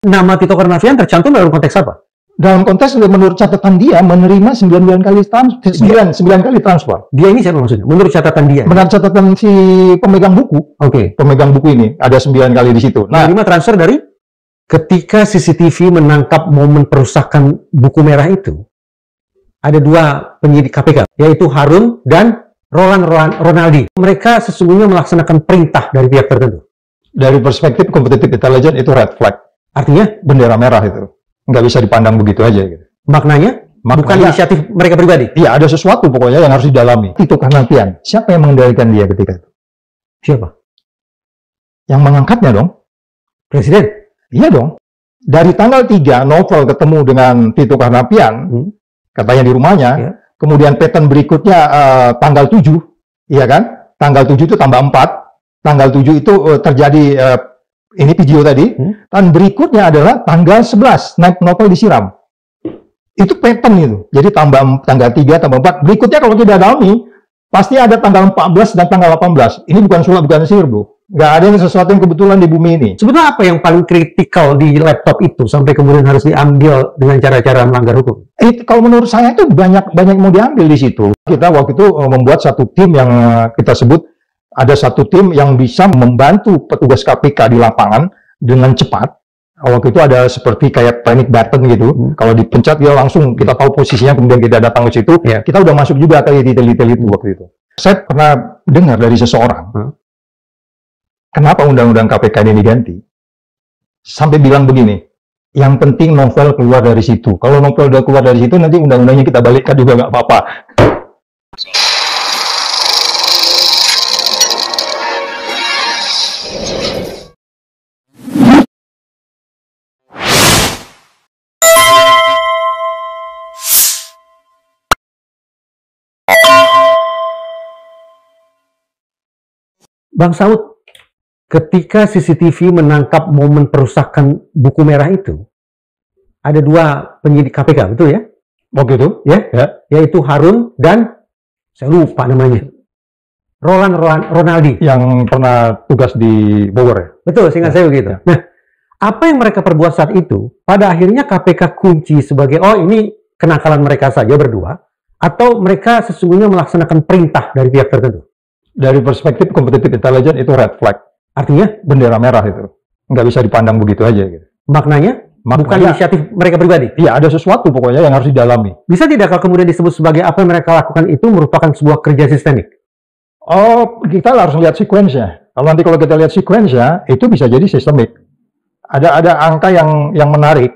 Nama Tito Karnavian tercantum dalam konteks apa? Dalam konteks menurut catatan dia menerima 9 kali transfer. Dia ini siapa maksudnya? Menurut catatan dia? Menurut catatan si pemegang buku. Oke. Pemegang buku ini ada 9 kali di situ. Nah, menerima transfer dari ketika CCTV menangkap momen perusakan buku merah itu. Ada 2 penyidik KPK, yaitu Harun dan Roland Ronaldi. Mereka sesungguhnya melaksanakan perintah dari pihak tertentu. Dari perspektif competitive intelligence itu red flag. Artinya? Bendera merah itu. Nggak bisa dipandang begitu aja. Gitu. Maknanya? Bukan inisiatif mereka pribadi? Iya, ada sesuatu pokoknya yang harus didalami. Tito Karnavian, siapa yang mengendalikan dia ketika itu? Siapa? Yang mengangkatnya dong. Presiden? Iya dong. Dari tanggal 3, Novel ketemu dengan Tito Karnavian, katanya di rumahnya, kemudian pattern berikutnya tanggal 7, iya kan? Tanggal 7 itu tambah 4, tanggal 7 itu terjadi ini video tadi, dan berikutnya adalah tanggal 11, Novel disiram. Itu pattern itu. Jadi tanggal 3, tambah 4. Berikutnya kalau kita dalami, pasti ada tanggal 14 dan tanggal 18. Ini bukan sulap, bukan sihir, bro. Nggak ada yang sesuatu yang kebetulan di bumi ini. Sebetulnya apa yang paling kritikal di laptop itu sampai kemudian harus diambil dengan cara-cara melanggar hukum? Kalau menurut saya itu banyak mau diambil di situ. Kita waktu itu membuat satu tim yang kita sebut, ada satu tim yang bisa membantu petugas KPK di lapangan dengan cepat. Waktu itu ada seperti kayak panic button gitu. Kalau dipencet dia langsung kita tahu posisinya, kemudian kita datang ke situ. Kita udah masuk juga ke detail-detail itu waktu itu. Saya pernah dengar dari seseorang, kenapa undang-undang KPK ini diganti? Sampai bilang begini, yang penting Novel keluar dari situ. Kalau Novel udah keluar dari situ, nanti undang-undangnya kita balikkan juga nggak apa-apa. Bang Saud, ketika CCTV menangkap momen perusakan buku merah itu, ada 2 penyidik KPK, betul ya? Waktu itu? Ya? Yaitu Harun dan, saya lupa namanya, Roland Ronaldi. Yang pernah tugas di Bogor ya? Betul, seingat saya begitu. Nah, apa yang mereka perbuat saat itu, pada akhirnya KPK kunci sebagai, oh ini kenakalan mereka saja berdua, atau mereka sesungguhnya melaksanakan perintah dari pihak tertentu? Dari perspektif competitive intelligence itu red flag. Artinya? Bendera merah itu. Nggak bisa dipandang begitu aja. Gitu. Maknanya? Bukan inisiatif mereka pribadi? Iya, ada sesuatu pokoknya yang harus didalami. Bisa tidak kalau kemudian disebut sebagai apa yang mereka lakukan itu merupakan sebuah kerja sistemik? Oh, kita harus lihat sequence-nya. Kalau kita lihat sequence-nya, itu bisa jadi sistemik. Ada angka yang menarik.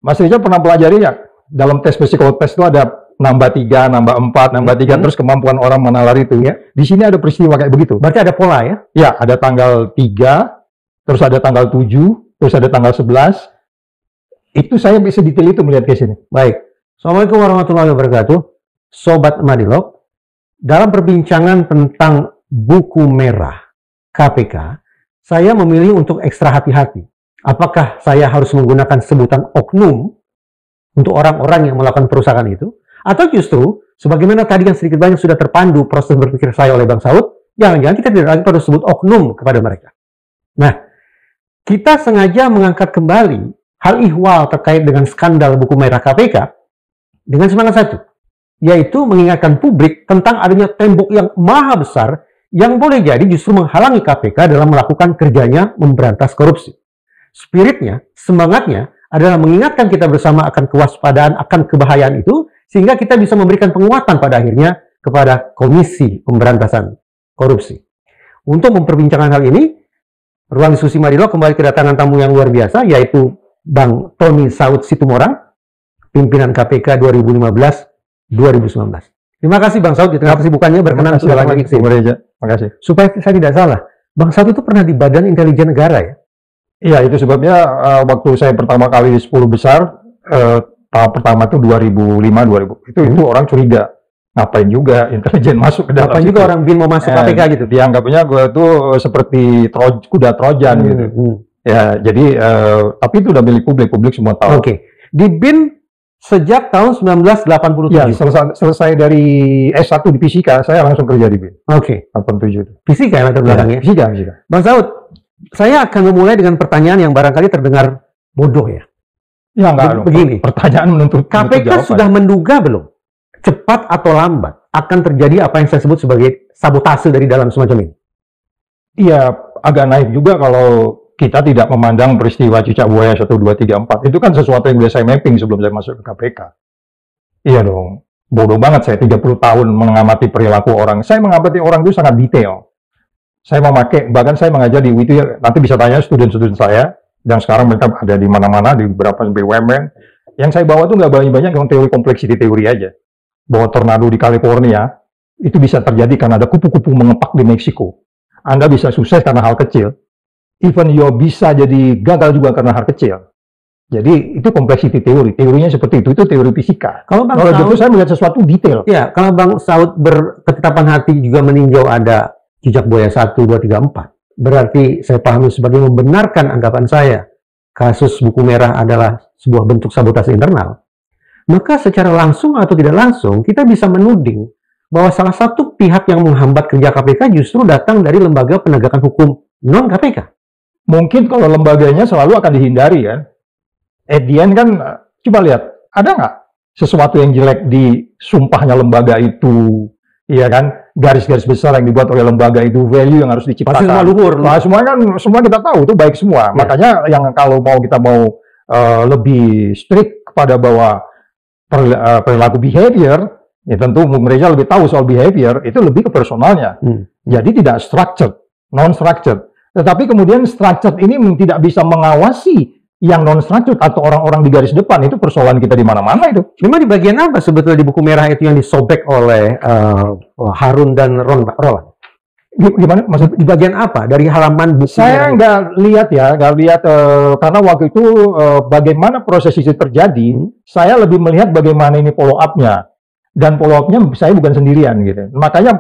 Mas Rizal pernah pelajari ya? Dalam tes psikotest itu ada nambah 3, nambah 4, nambah 3, terus kemampuan orang menalar itu. Ya. Di sini ada peristiwa kayak begitu. Berarti ada pola ya? Ya, ada tanggal 3, terus ada tanggal 7, terus ada tanggal 11. Itu saya bisa detail itu melihat ke sini. Baik. Assalamualaikum warahmatullahi wabarakatuh. Sobat Madilog, dalam perbincangan tentang buku merah KPK, saya memilih untuk ekstra hati-hati. Apakah saya harus menggunakan sebutan oknum untuk orang-orang yang melakukan perusakan itu? Atau justru, sebagaimana tadi yang sedikit banyak sudah terpandu proses berpikir saya oleh Bang Saud, jangan-jangan kita tidak lagi perlu sebut oknum kepada mereka. Nah, kita sengaja mengangkat kembali hal ihwal terkait dengan skandal buku merah KPK dengan semangat satu, yaitu mengingatkan publik tentang adanya tembok yang maha besar yang boleh jadi justru menghalangi KPK dalam melakukan kerjanya memberantas korupsi. Spiritnya, semangatnya adalah mengingatkan kita bersama akan kewaspadaan, akan kebahayaan itu, sehingga kita bisa memberikan penguatan pada akhirnya kepada Komisi Pemberantasan Korupsi. Untuk memperbincangkan hal ini, ruang diskusi Madilog kembali kedatangan tamu yang luar biasa, yaitu Bang Tony Saud Situmorang, pimpinan KPK 2015-2019. Terima kasih Bang Saud, di tengah kesibukannya berkenan sudah lagi ke sini. Terima kasih. Supaya saya tidak salah, Bang Saud itu pernah di Badan Intelijen Negara ya? Iya, itu sebabnya waktu saya pertama kali di 10 besar, tahap pertama itu 2005-2000. Itu orang curiga. Ngapain juga intelijen masuk ke dalam. Ngapain juga orang BIN mau masuk KPK gitu. Dianggapnya gue tuh seperti kuda Trojan gitu. Ya, jadi tapi itu udah milik publik semua tahu. Oke. Di BIN sejak tahun 1987. Ya, selesai dari S1 di Fisika, saya langsung kerja di BIN. Oke. 87. Fisika yang latar belakangnya. Fisika. Bang Saud, saya akan memulai dengan pertanyaan yang barangkali terdengar bodoh ya. Ya enggak, begini. Pertanyaan menuntut KPK sudah menduga belum, cepat atau lambat akan terjadi apa yang saya sebut sebagai sabotase dari dalam semacam ini? Iya, agak naif juga kalau kita tidak memandang peristiwa cicak buaya 1, 2, 3, 4. Itu kan sesuatu yang sudah saya mapping sebelum saya masuk ke KPK. Iya dong. Bodoh banget saya 30 tahun mengamati perilaku orang. Saya mengamati orang itu sangat detail. Saya memakai, bahkan saya mengajar di UIT, nanti bisa tanya student-student saya, dan sekarang mereka ada di mana-mana, di beberapa BUMN. Yang saya bawa tuh nggak banyak-banyak yang teori complexity teori aja. Bahwa tornado di California, itu bisa terjadi karena ada kupu-kupu mengepak di Meksiko. Anda bisa sukses karena hal kecil. Even you bisa jadi gagal juga karena hal kecil. Jadi itu complexity teori. Teorinya seperti itu teori fisika. Kalau gitu saya melihat sesuatu detail. Ya, kalau Bang Saud berketetapan hati juga meninjau ada cicak buaya 1, 2, 3, 4. Berarti saya pahami sebagai membenarkan anggapan saya. Kasus buku merah adalah sebuah bentuk sabotase internal. Maka secara langsung atau tidak langsung kita bisa menuding bahwa salah satu pihak yang menghambat kerja KPK justru datang dari lembaga penegakan hukum non-KPK. Mungkin kalau lembaganya selalu akan dihindari kan. At the end kan, coba lihat, ada nggak sesuatu yang jelek di sumpahnya lembaga itu, iya kan? Garis-garis besar yang dibuat oleh lembaga itu, value yang harus diciptakan. Semua luhur. Nah, semua kan, semua kita tahu itu baik semua. Ya. Makanya yang kalau kita mau lebih strict kepada bahwa perilaku behavior, ya tentu mereka lebih tahu soal behavior, itu lebih ke personalnya. Jadi tidak structured, non-structured. Tetapi kemudian structured ini tidak bisa mengawasi yang non-structured atau orang-orang di garis depan. Itu persoalan kita di mana-mana itu. Memang di bagian apa sebetulnya di buku merah itu yang disobek oleh Harun dan Roland? Gimana? Maksud di bagian apa? Dari halaman buku saya nggak lihat ya, karena waktu itu bagaimana proses itu terjadi, saya lebih melihat bagaimana ini follow up-nya. Dan follow up-nya saya bukan sendirian gitu. Makanya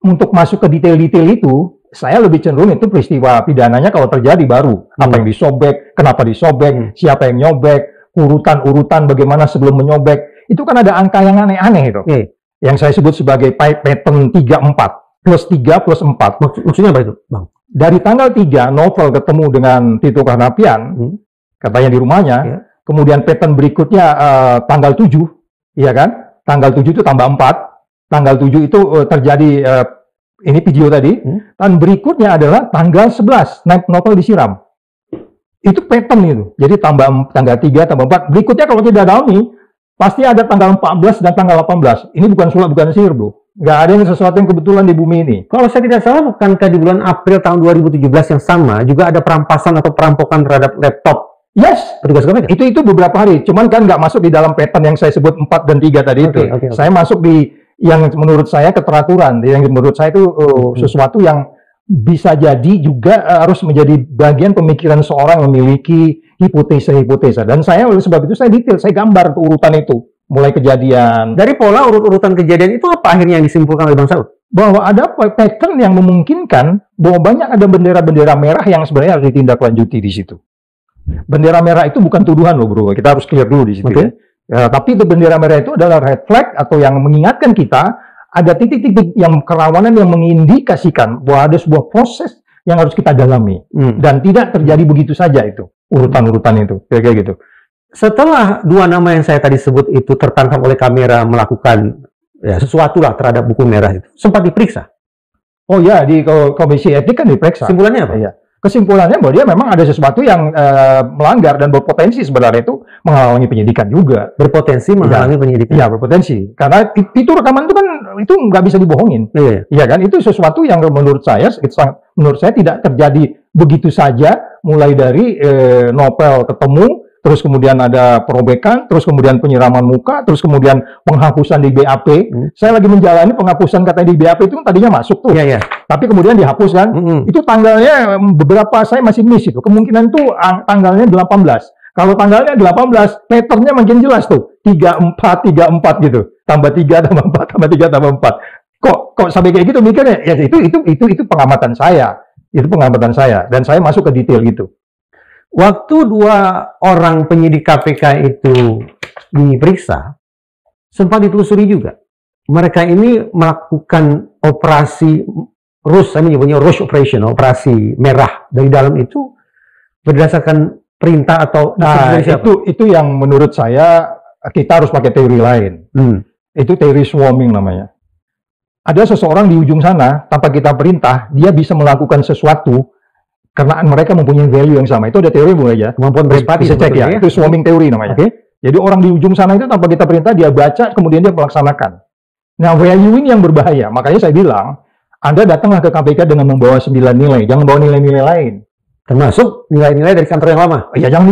untuk masuk ke detail-detail itu, saya lebih cenderung itu peristiwa pidananya kalau terjadi baru. Apa yang disobek, kenapa disobek, siapa yang nyobek, urutan-urutan bagaimana sebelum menyobek. Itu kan ada angka yang aneh-aneh itu. Yang saya sebut sebagai pattern 3-4. Plus 3 plus 4. Maksudnya apa itu, Bang? Dari tanggal 3, Novel ketemu dengan Tito Karnavian, katanya di rumahnya. Kemudian pattern berikutnya tanggal 7, iya kan? Tanggal 7 itu tambah 4. Tanggal 7 itu terjadi ini video tadi, dan berikutnya adalah tanggal 11, Novel disiram. Itu pattern itu. Jadi tanggal 3, tambah 4. Berikutnya kalau tidak dalami, pasti ada tanggal 14 dan tanggal 18. Ini bukan sulap, bukan sihir, bro. Nggak ada yang sesuatu yang kebetulan di bumi ini. Kalau saya tidak salah, bukankah di bulan April tahun 2017 yang sama, juga ada perampasan atau perampokan terhadap laptop? Yes, petugas KPK. Itu beberapa hari. Cuman kan nggak masuk di dalam pattern yang saya sebut 4 dan 3 tadi itu. Saya masuk di yang menurut saya keteraturan, yang menurut saya itu sesuatu yang bisa jadi juga harus menjadi bagian pemikiran seorang yang memiliki hipotesa-hipotesa. Dan saya oleh sebab itu saya detail, saya gambar urutan itu, mulai kejadian. Dari pola urut-urutan kejadian itu apa akhirnya yang disimpulkan oleh Bang Saud? Bahwa ada pattern yang memungkinkan bahwa banyak ada bendera-bendera merah yang sebenarnya harus ditindaklanjuti di situ. Bendera merah itu bukan tuduhan loh, bro. Kita harus clear dulu di situ. Ya, tapi itu bendera merah itu adalah red flag atau yang mengingatkan kita ada titik-titik yang kerawanan yang mengindikasikan bahwa ada sebuah proses yang harus kita dalami dan tidak terjadi begitu saja itu urutan-urutan itu kayak gitu. Setelah dua nama yang saya tadi sebut itu tertangkap oleh kamera melakukan sesuatu lah terhadap buku merah itu, sempat diperiksa. Oh ya, di komisi etik kan diperiksa. Kesimpulannya apa? Ya. Kesimpulannya bahwa dia memang ada sesuatu yang melanggar dan berpotensi sebenarnya itu menghalangi penyidikan juga. Berpotensi menghalangi penyidikan? Iya, berpotensi. Karena itu rekaman itu kan itu nggak bisa dibohongin. Iya kan? Itu sesuatu yang menurut saya tidak terjadi begitu saja, mulai dari Novel ketemu, terus kemudian ada perobekan, terus kemudian penyiraman muka, terus kemudian penghapusan di BAP. Saya lagi menjalani penghapusan katanya di BAP itu tadinya masuk tuh. Tapi kemudian dihapus kan. Itu tanggalnya beberapa saya masih miss itu. Kemungkinan itu tanggalnya 18. Kalau tanggalnya 18, patternnya makin jelas tuh. 34, 34 gitu. Tambah 3, tambah 4, tambah 3, tambah 4. Kok sampai kayak gitu mikirnya? Ya itu pengamatan saya. Itu pengamatan saya. Dan saya masuk ke detail gitu. Waktu dua orang penyidik KPK itu diperiksa, sempat ditelusuri juga. Mereka ini melakukan operasi RUS, saya menyebutnya RUS operation, operasi merah dari dalam itu berdasarkan perintah atau Nah, dari siapa? itu yang menurut saya kita harus pakai teori lain. Itu teori swarming namanya. Ada seseorang di ujung sana, tanpa kita perintah, dia bisa melakukan sesuatu karena mereka mempunyai value yang sama. Itu ada teori mulai ya. Kemampuan berempati Bisa cek ya. Itu swarming teori namanya. Jadi orang di ujung sana itu tanpa kita perintah, dia baca, kemudian dia melaksanakan. Nah, value ini yang berbahaya. Makanya saya bilang, Anda datanglah ke KPK dengan membawa 9 nilai, jangan bawa nilai-nilai lain. Termasuk nilai-nilai dari kantor yang lama. Ya jangan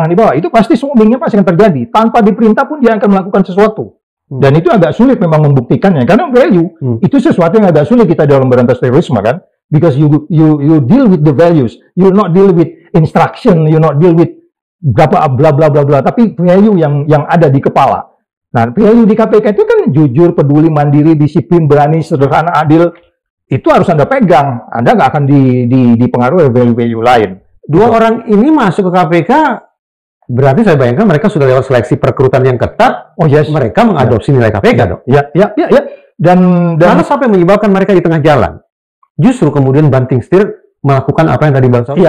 dibawa. Itu pasti swarmingnya pasti akan terjadi. Tanpa diperintah pun dia akan melakukan sesuatu. Dan itu agak sulit memang membuktikannya. Karena value, itu sesuatu yang agak sulit kita dalam berantas terorisme kan. Because you deal with the values. You not deal with instruction. You not deal with berapa bla bla bla bla. Tapi value yang ada di kepala. Nah, value di KPK itu kan jujur, peduli, mandiri, disiplin, berani, sederhana, adil. Itu harus Anda pegang. Anda nggak akan dipengaruhi oleh value-value lain. Dua orang ini masuk ke KPK, berarti saya bayangkan mereka sudah lewat seleksi perekrutan yang ketat. Oh yes. Mereka mengadopsi nilai KPK dong. Ya. Dan lalu sampai menyebabkan mereka di tengah jalan. Justru kemudian banting setir melakukan apa yang tadi Bang Saud.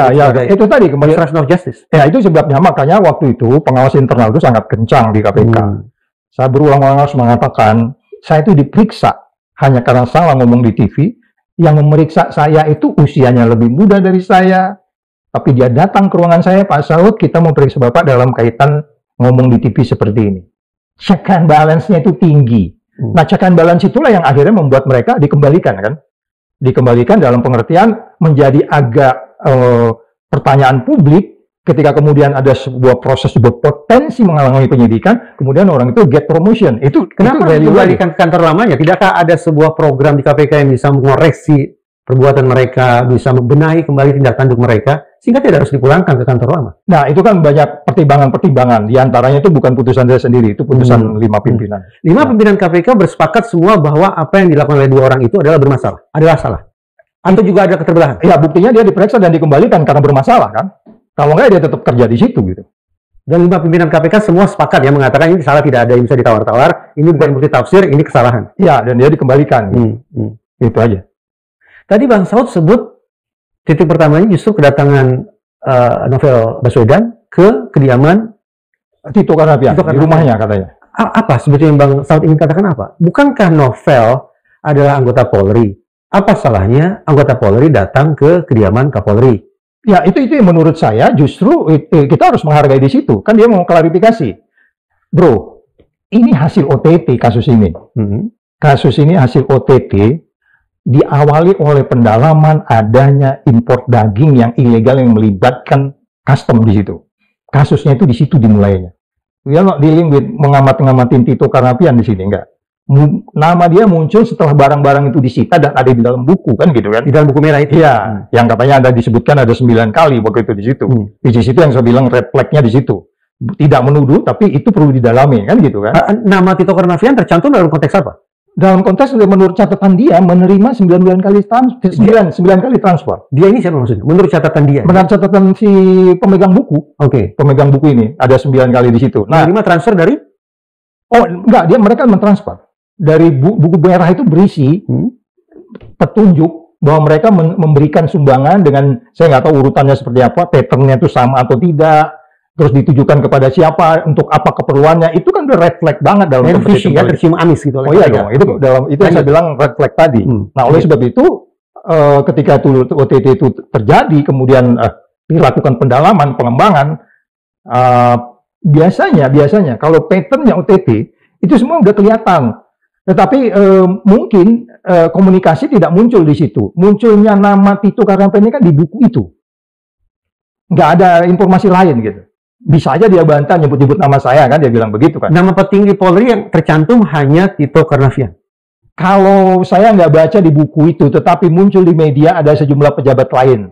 Itu tadi kembali obstruction of justice. Ya, itu sebabnya makanya waktu itu pengawas internal itu sangat kencang di KPK. Saya berulang-ulang harus mengatakan, saya itu diperiksa hanya karena salah ngomong di TV. Yang memeriksa saya itu usianya lebih muda dari saya. Tapi dia datang ke ruangan saya, Pak Saud, kita mau periksa Bapak dalam kaitan ngomong di TV seperti ini. Check and balance-nya itu tinggi. Nah, check and balance itulah yang akhirnya membuat mereka dikembalikan kan. Dikembalikan dalam pengertian menjadi agak pertanyaan publik ketika kemudian ada sebuah proses berpotensi menghalangi penyidikan, kemudian orang itu get promotion. Kenapa dikembalikan ke kantor lamanya? Tidakkah ada sebuah program di KPK yang bisa mengoreksi perbuatan mereka, bisa membenahi kembali tindak tanduk mereka, sehingga tidak harus dipulangkan ke kantor lama? Nah, itu kan banyak pertimbangan-pertimbangan. Di antaranya itu bukan putusan saya sendiri, itu putusan 5 pimpinan. 5 pimpinan KPK bersepakat semua bahwa apa yang dilakukan oleh 2 orang itu adalah bermasalah, adalah salah. Atau juga ada keterbelahan? Ya, buktinya dia diperiksa dan dikembalikan karena bermasalah kan. Kalau enggak dia tetap kerja di situ gitu. Dan 5 pimpinan KPK semua sepakat yang mengatakan ini salah, tidak ada yang bisa ditawar-tawar, ini bukan bukti tafsir, ini kesalahan. Ya, dan dia dikembalikan. Itu aja. Tadi Bang Saud sebut titik pertamanya justru kedatangan Novel Baswedan ke kediaman Tito Karnavian, di rumahnya katanya. Apa sebetulnya yang Bang Saud ingin katakan apa? Bukankah Novel adalah anggota Polri? Apa salahnya anggota Polri datang ke kediaman Kapolri? Ya, itu yang menurut saya justru kita harus menghargai di situ. Kan dia mau klarifikasi. Bro, ini hasil OTT kasus ini. Kasus ini hasil OTT diawali oleh pendalaman adanya impor daging yang ilegal yang melibatkan custom di situ. Kasusnya itu di situ dimulainya. We are not dealing with mengamat-ngamatin Tito Karnavian di sini, enggak. Nama dia muncul setelah barang-barang itu disita dan ada di dalam buku kan gitu kan? Di dalam buku merah itu. Iya, yang katanya ada disebutkan ada 9 kali waktu itu di situ. Di situ yang saya bilang red flag-nya di situ. Tidak menuduh, tapi itu perlu didalami kan gitu kan? Nama Tito Karnavian tercantum dalam konteks apa? Dalam konteks menurut catatan dia menerima 9 kali transfer. Dia ini siapa maksudnya? Menurut catatan dia? Menurut catatan si pemegang buku. Pemegang buku ini ada 9 kali di situ. Nah, menerima transfer dari? Oh, enggak, mereka mentransfer. Dari buku merah itu berisi petunjuk bahwa mereka memberikan sumbangan dengan, saya nggak tahu urutannya seperti apa, patternnya itu sama atau tidak, terus ditujukan kepada siapa, untuk apa keperluannya, itu kan udah red flag banget dalam kompetisi ya, tercium amis gitu. Oh iya dong, itu yang saya bilang red flag tadi. Nah, oleh sebab itu, ketika itu OTT itu terjadi, kemudian dilakukan pendalaman, pengembangan, biasanya kalau patternnya OTT, itu semua udah kelihatan. Tetapi mungkin komunikasi tidak muncul di situ. Munculnya nama Tito Karnavian ini kan di buku itu. Nggak ada informasi lain gitu. Bisa aja dia bantah nyebut-nyebut nama saya kan, dia bilang begitu kan. Nama petinggi Polri yang tercantum hanya Tito Karnavian. Kalau saya nggak baca di buku itu, tetapi muncul di media ada sejumlah pejabat lain.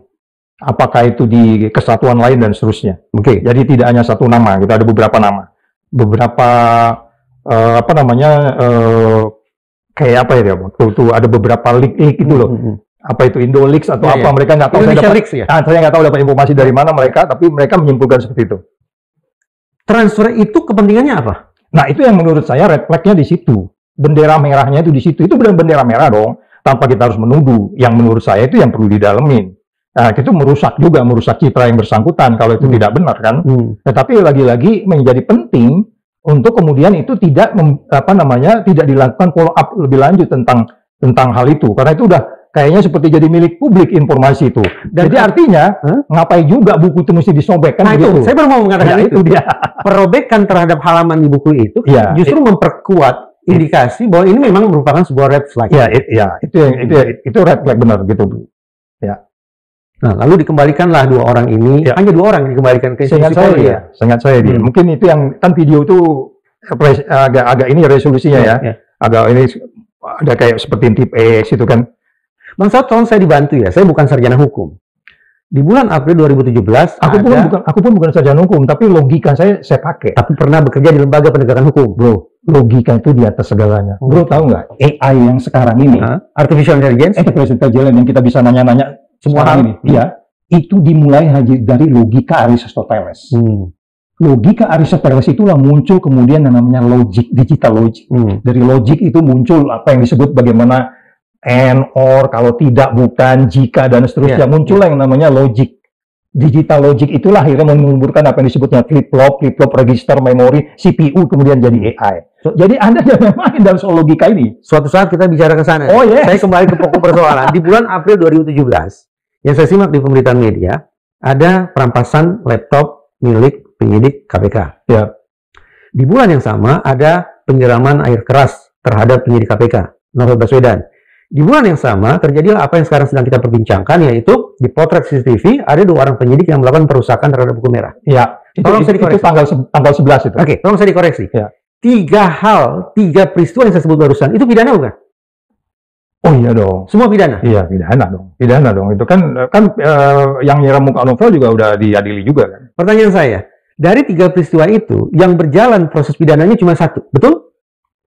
Apakah itu di kesatuan lain dan seterusnya. Jadi tidak hanya satu nama, kita ada beberapa nama. Beberapa kayak apa ya, waktu itu ada beberapa leak itu loh. Apa itu Indolix atau apa, mereka nggak tahu. Saya nggak tahu dapat informasi dari mana mereka, tapi mereka menyimpulkan seperti itu. Transfer itu kepentingannya apa? Nah, itu yang menurut saya red flag-nya di situ. Bendera merahnya itu di situ. Itu benar bendera merah dong, tanpa kita harus menuduh. Yang menurut saya itu yang perlu didalemin. Nah, itu merusak citra yang bersangkutan kalau itu tidak benar kan. Tetapi lagi-lagi menjadi penting untuk kemudian itu tidak tidak dilakukan follow up lebih lanjut tentang hal itu, karena itu udah kayaknya seperti jadi milik publik informasi itu. Dan jadi artinya ngapain juga buku itu mesti disobek kan? Nah itu, saya baru mau mengatakan itu dia. Perobekan terhadap halaman di buku itu justru memperkuat indikasi bahwa ini memang merupakan sebuah red flag. Itu red flag benar gitu. Ya. Nah, lalu dikembalikanlah dua orang ini, hanya dua orang dikembalikan ke seingat saya dia. Mungkin itu yang kan video itu agak ini resolusinya agak ini ada kayak seperti tip X itu kan. Bang Saud, tolong saya dibantu ya, saya bukan sarjana hukum. Di bulan April 2017, aku pun bukan sarjana hukum, tapi logika saya pakai. Tapi pernah bekerja di lembaga penegakan hukum. Bro, logika itu di atas segalanya. Bro, tahu nggak AI yang sekarang ini, artificial intelligence yang kita bisa nanya-nanya semua hal ini, itu dimulai dari logika Aristoteles. Logika Aristoteles itulah muncul kemudian yang namanya logic, digital logic. Dari logic itu muncul apa yang disebut bagaimana and, or, kalau tidak, bukan, jika, dan seterusnya. Muncullah yang namanya logic. Digital logic itulah akhirnya menumbuhkan apa yang disebutnya flip-flop register, memori, CPU, kemudian jadi AI. Jadi Anda jangan main dalam soal logika ini. Suatu saat kita bicara ke sana. Saya kembali ke pokok persoalan. Di bulan April 2017, yang saya simak di pemberitaan media, ada perampasan laptop milik penyidik KPK. Di bulan yang sama, ada penyiraman air keras terhadap penyidik KPK, Novel Baswedan. Di bulan yang sama, terjadilah apa yang sekarang sedang kita perbincangkan, yaitu di potret CCTV, ada dua orang penyidik yang melakukan perusakan terhadap buku merah. Tolong saya dikoreksi. Itu tanggal 11 itu. Oke, tolong saya dikoreksi. 3 peristiwa yang saya sebut barusan, itu pidana bukan? Oh iya dong. Semua pidana? Iya, pidana dong. Itu kan yang nyiram muka novel juga udah diadili juga kan. Pertanyaan saya, dari 3 peristiwa itu, yang berjalan proses pidananya cuma 1, betul?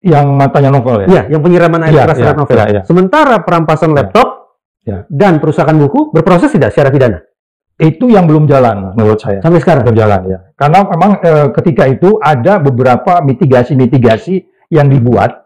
Yang matanya novel ya? Iya, yang penyiraman air keras terhadap novel. Sementara perampasan laptop dan perusakan buku berproses tidak secara pidana? Itu yang belum jalan menurut saya. Sampai sekarang? Belum jalan, ya. Karena memang ketika itu ada beberapa mitigasi yang dibuat.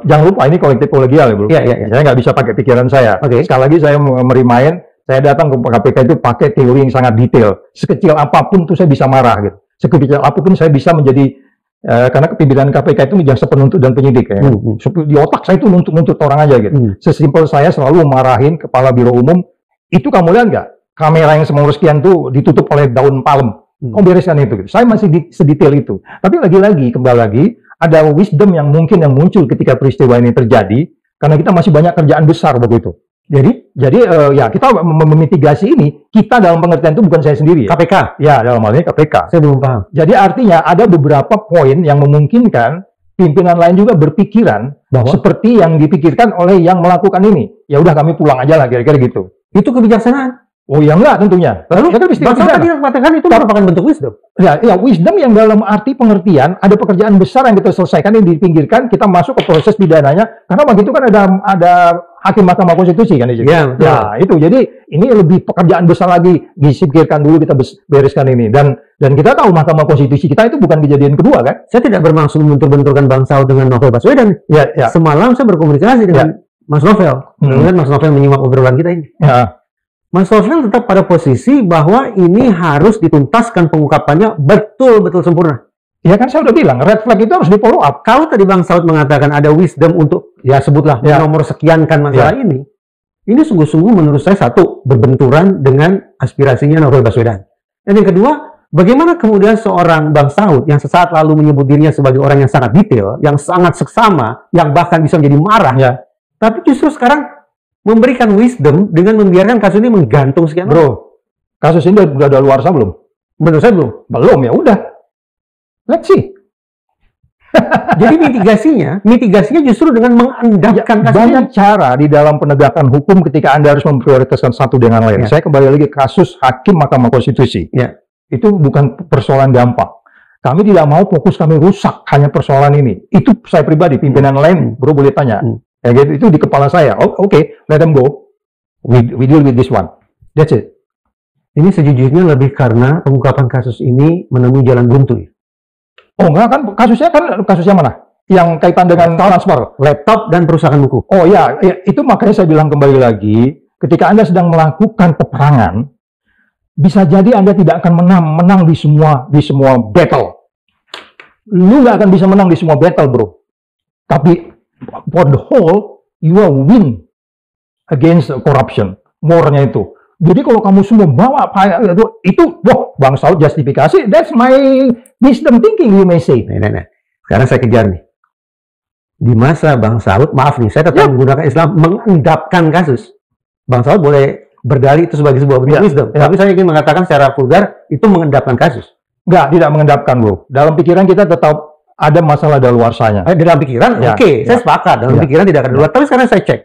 Jangan lupa ini kolektif kolegial ya bro. Saya nggak bisa pakai pikiran saya. Sekali lagi saya merimain, saya datang ke KPK itu pakai teori yang sangat detail. Sekecil apapun tuh saya bisa marah gitu. Sekecil apapun saya bisa menjadi karena pimpinan KPK itu menjadi penuntut dan penyidik ya. Di otak saya itu nuntut orang aja gitu. Sesimpel saya selalu marahin kepala biro umum, itu kamu lihat nggak? Kamera yang semua sekian tuh ditutup oleh daun palem. Kamu bereskan itu. Gitu. Saya masih sedetail itu. Tapi kembali lagi, ada wisdom yang muncul ketika peristiwa ini terjadi, karena kita masih banyak kerjaan besar begitu. Jadi kita memitigasi ini, kita dalam pengertian itu bukan saya sendiri. KPK? Ya, dalam hal ini KPK. Saya belum paham. Jadi artinya ada beberapa poin yang memungkinkan pimpinan lain juga berpikiran bahwa seperti yang dipikirkan oleh yang melakukan ini. Ya udah kami pulang aja lah, kira-kira gitu. Itu kebijaksanaan? Oh ya enggak tentunya. Lalu tadi mengatakan itu merupakan bentuk wisdom. Ya, wisdom yang dalam arti pengertian ada pekerjaan besar yang kita selesaikan yang dipinggirkan, kita masuk ke proses pidananya. Karena begitu kan ada hakim Mahkamah Konstitusi kan di situ. Ya, itu. Jadi ini lebih pekerjaan besar lagi, disingkirkan dulu, kita bereskan ini. Dan kita tahu Mahkamah Konstitusi kita itu bukan kejadian kedua kan? Saya tidak bermaksud membentur-benturkan Bang Saud dengan Novel Baswedan. Semalam saya berkomunikasi dengan Mas Novel. Kemudian Mas Novel menyimak obrolan kita ini. Mas Novel tetap pada posisi bahwa ini harus dituntaskan pengungkapannya betul-betul sempurna. Ya kan saya udah bilang, red flag itu harus di follow up. Kalau tadi Bang Saud mengatakan ada wisdom untuk, sebutlah, nomor sekiankan masalah ini sungguh-sungguh menurut saya satu, berbenturan dengan aspirasinya Novel Baswedan. Dan yang kedua, bagaimana kemudian seorang Bang Saud yang sesaat lalu menyebut dirinya sebagai orang yang sangat detail, yang sangat seksama, yang bahkan bisa menjadi marah, tapi justru sekarang memberikan wisdom dengan membiarkan kasus ini menggantung sekian. Bro, kasus ini udah ada luar sana belum? Menurut saya belum. Belum, ya udah. Let's see. Jadi mitigasinya justru dengan mengendapkan kasus banyak cara di dalam penegakan hukum ketika Anda harus memprioritaskan satu dengan lain. Saya kembali lagi ke kasus hakim Mahkamah Konstitusi. Itu bukan persoalan gampang. Kami tidak mau fokus kami rusak hanya persoalan ini. Itu saya pribadi, pimpinan lain, bro boleh tanya. Ya gitu, itu di kepala saya. Oke, let them go. We deal with this one. That's it. Ini sejujurnya lebih karena pengungkapan kasus ini menemui jalan buntu. Oh enggak kan, kasusnya mana? Yang kaitan dengan transfer laptop dan perusakan buku. Oh ya, itu makanya saya bilang kembali lagi, ketika Anda sedang melakukan peperangan, bisa jadi Anda tidak akan menang di semua battle. Lu nggak akan bisa menang di semua battle, bro. Tapi for the whole, you will win against corruption. More-nya itu. Jadi kalau kamu semua bawa itu wah, Bang Saud justifikasi. That's my wisdom thinking, you may say. Nah. Sekarang saya kejar nih. Di masa Bang Saud, maaf nih, saya tetap menggunakan Islam mengendapkan kasus. Bang Saud boleh berdalih itu sebagai sebuah wisdom. Tapi saya ingin mengatakan secara vulgar itu mengendapkan kasus. Enggak, tidak mengendapkan, bro. Dalam pikiran kita tetap ada masalah daluarsanya. Dalam pikiran, oke, saya sepakat. Dalam pikiran tidak ada daluarsa. Tapi sekarang saya cek.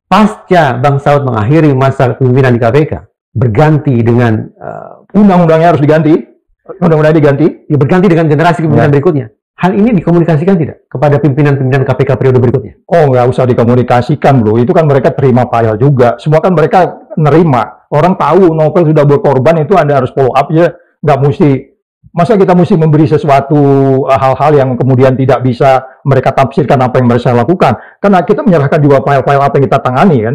Pasca Bang Saud mengakhiri masa kepemimpinan di KPK, berganti dengan undang-undangnya harus diganti. Undang-undangnya diganti. Ya, berganti dengan generasi kepemimpinan berikutnya. Hal ini dikomunikasikan tidak kepada pimpinan-pimpinan KPK periode berikutnya? Oh, nggak usah dikomunikasikan, bro. Itu kan mereka terima file juga. Semua kan mereka nerima. Orang tahu novel sudah berkorban, itu Anda harus follow up ya. Nggak mesti. Masa kita mesti memberi sesuatu hal-hal yang kemudian tidak bisa mereka tafsirkan apa yang mereka lakukan. Karena kita menyerahkan juga file-file apa yang kita tangani kan.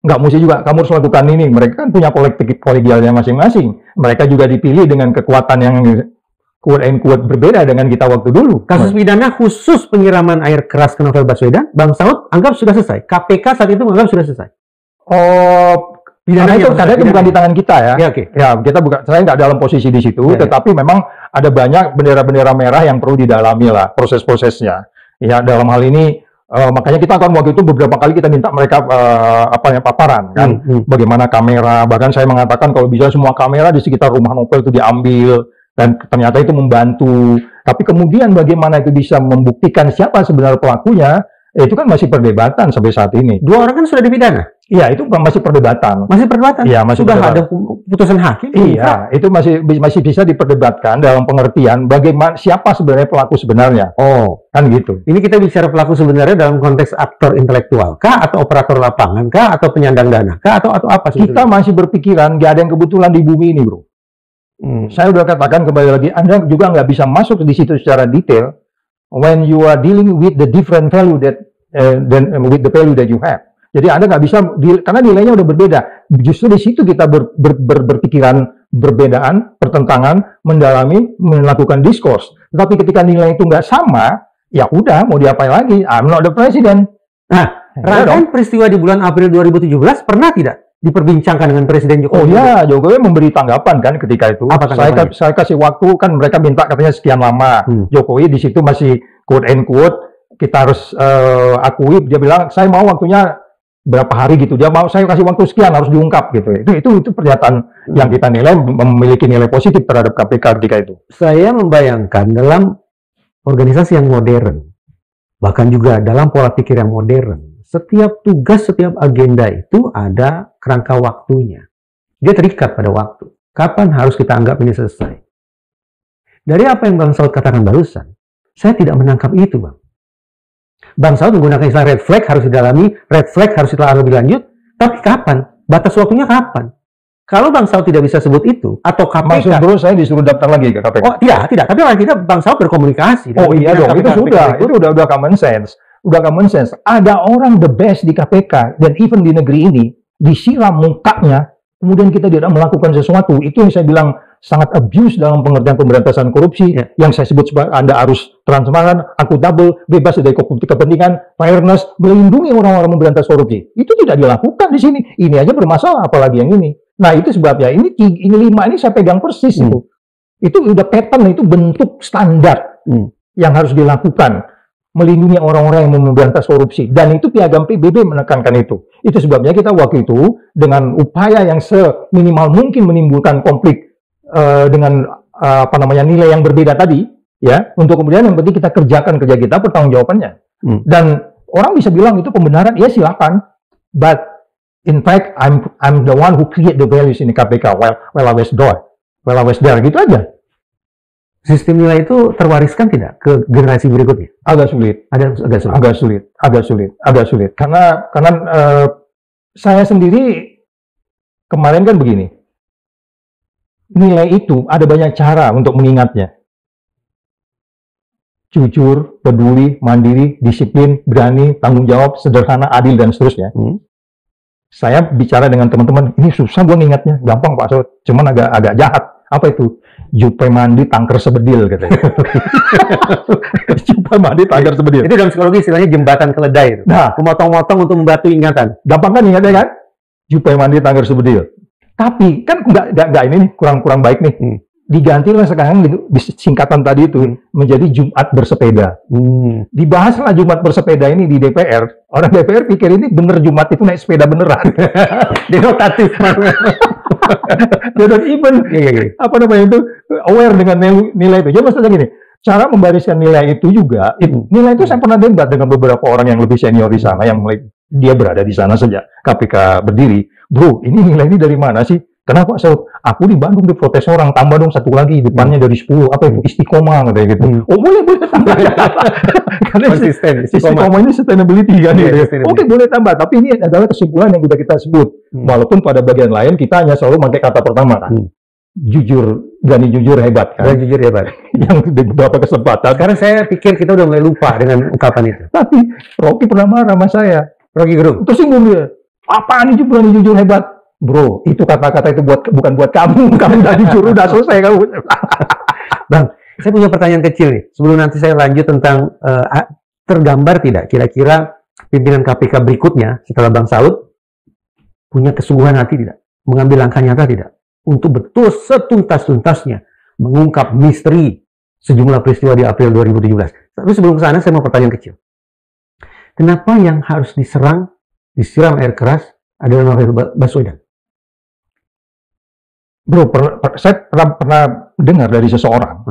Nggak mesti juga kamu harus lakukan ini. Mereka kan punya kolegialnya masing-masing. Mereka juga dipilih dengan kekuatan yang quote-unquote berbeda dengan kita waktu dulu. Kasus pidana khusus penyiraman air keras ke Novel Baswedan, Bang Saud anggap sudah selesai. KPK saat itu menganggap sudah selesai. Oh, karena itu bukan di tangan kita ya. Ya, kita bukan, saya nggak dalam posisi di situ, tetapi memang ada banyak bendera-bendera merah yang perlu didalami lah proses-prosesnya. Ya, dalam hal ini makanya kita akan waktu itu beberapa kali kita minta mereka paparan kan, bagaimana kamera, bahkan saya mengatakan kalau bisa semua kamera di sekitar rumah novel itu diambil dan ternyata itu membantu. Tapi kemudian bagaimana itu bisa membuktikan siapa sebenarnya pelakunya? Itu kan masih perdebatan sampai saat ini. 2 orang kan sudah dipidana. Iya, itu masih perdebatan. Masih perdebatan? Iya, masih sudah perdebatan. Ada putusan hakim? Iya, itu masih bisa diperdebatkan dalam pengertian bagaimana siapa sebenarnya pelaku sebenarnya. Oh, kan gitu. Ini kita bicara pelaku sebenarnya dalam konteks aktor intelektual kah, atau operator lapangan kah, atau penyandang dana kah, atau apa sebetulnya? Kita masih berpikiran nggak ada yang kebetulan di bumi ini, bro. Saya udah katakan kembali lagi, Anda juga nggak bisa masuk di situ secara detail when you are dealing with the different value that with the value that you have. Jadi Anda nggak bisa, karena nilainya udah berbeda. Justru di situ kita berpikiran berbedaan, pertentangan, mendalami, melakukan diskurs. Tetapi ketika nilai itu nggak sama, ya udah mau diapain lagi? I'm not the president. Nah, rangkaian peristiwa di bulan April 2017 pernah tidak diperbincangkan dengan Presiden Jokowi? Oh ya, Jokowi memberi tanggapan kan ketika itu. Apa tanggapannya? Saya kasih waktu, kan mereka minta katanya sekian lama. Jokowi di situ masih quote and quote, kita harus akui, dia bilang saya mau waktunya berapa hari gitu, dia mau saya kasih waktu sekian, harus diungkap gitu. Itu pernyataan yang kita nilai memiliki nilai positif terhadap KPK ketika itu. Saya membayangkan dalam organisasi yang modern, bahkan juga dalam pola pikir yang modern, setiap tugas, setiap agenda itu ada kerangka waktunya. Dia terikat pada waktu. Kapan harus kita anggap ini selesai? Dari apa yang Bang Saud katakan barusan, saya tidak menangkap itu, Bang. Bang Saud menggunakan istilah red flag harus didalami, red flag harus ditelaah lebih lanjut, tapi kapan? Batas waktunya kapan? Kalau Bang Saud tidak bisa sebut itu, atau KPK... Maksud bro, saya disuruh daftar lagi ke KPK? Oh, tidak. Tapi paling tidak Bang Saud berkomunikasi. Oh iya dong, itu udah common sense. Udah common sense. Ada orang the best di KPK, dan even di negeri ini, disiram mukanya, kemudian kita tidak melakukan sesuatu. Itu yang saya bilang sangat abuse dalam pengertian pemberantasan korupsi, yang saya sebut sebagai Anda harus transparan, akuntabel, bebas dari kepentingan, fairness, melindungi orang-orang memberantas korupsi. Itu tidak dilakukan di sini. Ini aja bermasalah, apalagi yang ini. Nah, itu sebabnya ini 5 ini saya pegang persis itu. Itu udah pattern, itu bentuk standar yang harus dilakukan, melindungi orang-orang yang memberantas korupsi. Dan itu Piagam PBB menekankan itu. Itu sebabnya kita waktu itu dengan upaya yang seminimal mungkin menimbulkan konflik dengan nilai yang berbeda tadi, ya, untuk kemudian yang penting kita kerjakan kerja kita, pertanggungjawabannya. Dan orang bisa bilang itu pembenaran, ya silakan. But in fact, I'm the one who create the values in the KPK while I was there, gitu aja. Sistem nilai itu terwariskan tidak ke generasi berikutnya? Agak sulit. Agak sulit. Karena saya sendiri kemarin kan begini. Nilai itu ada banyak cara untuk mengingatnya. Jujur, peduli, mandiri, disiplin, berani, tanggung jawab, sederhana, adil, dan seterusnya. Saya bicara dengan teman-teman, ini susah gue ngingatnya, gampang Pak Saud, cuman agak jahat. Apa itu? Jupe mandi tangker sebedil katanya. Jupe mandi tangker sebedil. Itu dalam psikologi istilahnya jembatan keledai. Itu. Nah, memotong-motong untuk membatu ingatan. gampang kan ingatnya kan? Jupe mandi tangker sebedil. Tapi kan nggak ini nih, kurang baik nih. Digantilah sekarang singkatan tadi itu menjadi Jumat bersepeda. Dibahaslah Jumat bersepeda ini di DPR. Orang DPR pikir ini bener Jumat itu naik sepeda beneran. Denotatif. Dia don't even apa namanya itu aware dengan nilai itu. Jadi maksudnya gini, cara membariskan nilai itu juga, nilai itu saya pernah debat dengan beberapa orang yang lebih senior di sana, yang dia berada di sana sejak KPK berdiri. Bro, ini nilai ini dari mana sih? Kenapa Saud? Aku di Bandung diprotes orang, tambah dong satu lagi, depannya dari 10, apa itu? Istiqomah, katanya gitu. Oh boleh tambah. Karena istiqomah ini sustainability kan. Oke, boleh tambah, tapi ini adalah kesimpulan yang sudah kita sebut. Walaupun pada bagian lain kita hanya selalu pakai kata pertama kan. Jujur, berani jujur hebat kan. Berani jujur hebat. Yang di beberapa kesempatan. Sekarang saya pikir kita udah mulai lupa dengan ungkapan itu. Tapi Rocky pernah marah sama saya. Rocky Gerung. Tersinggung dia. Apaan itu berani jujur hebat? Bro, itu kata-kata itu bukan buat kamu. Kamu udah jujur, udah selesai kamu. Bang, saya punya pertanyaan kecil nih. Sebelum nanti saya lanjut tentang tergambar tidak kira-kira pimpinan KPK berikutnya setelah Bang Saud punya kesungguhan hati tidak? Mengambil langkah nyata tidak? Untuk betul setuntas-tuntasnya mengungkap misteri sejumlah peristiwa di April 2017. Tapi sebelum ke sana saya mau pertanyaan kecil. Kenapa yang harus disiram air keras adalah Novel Baswedan? Bro, saya pernah dengar dari seseorang,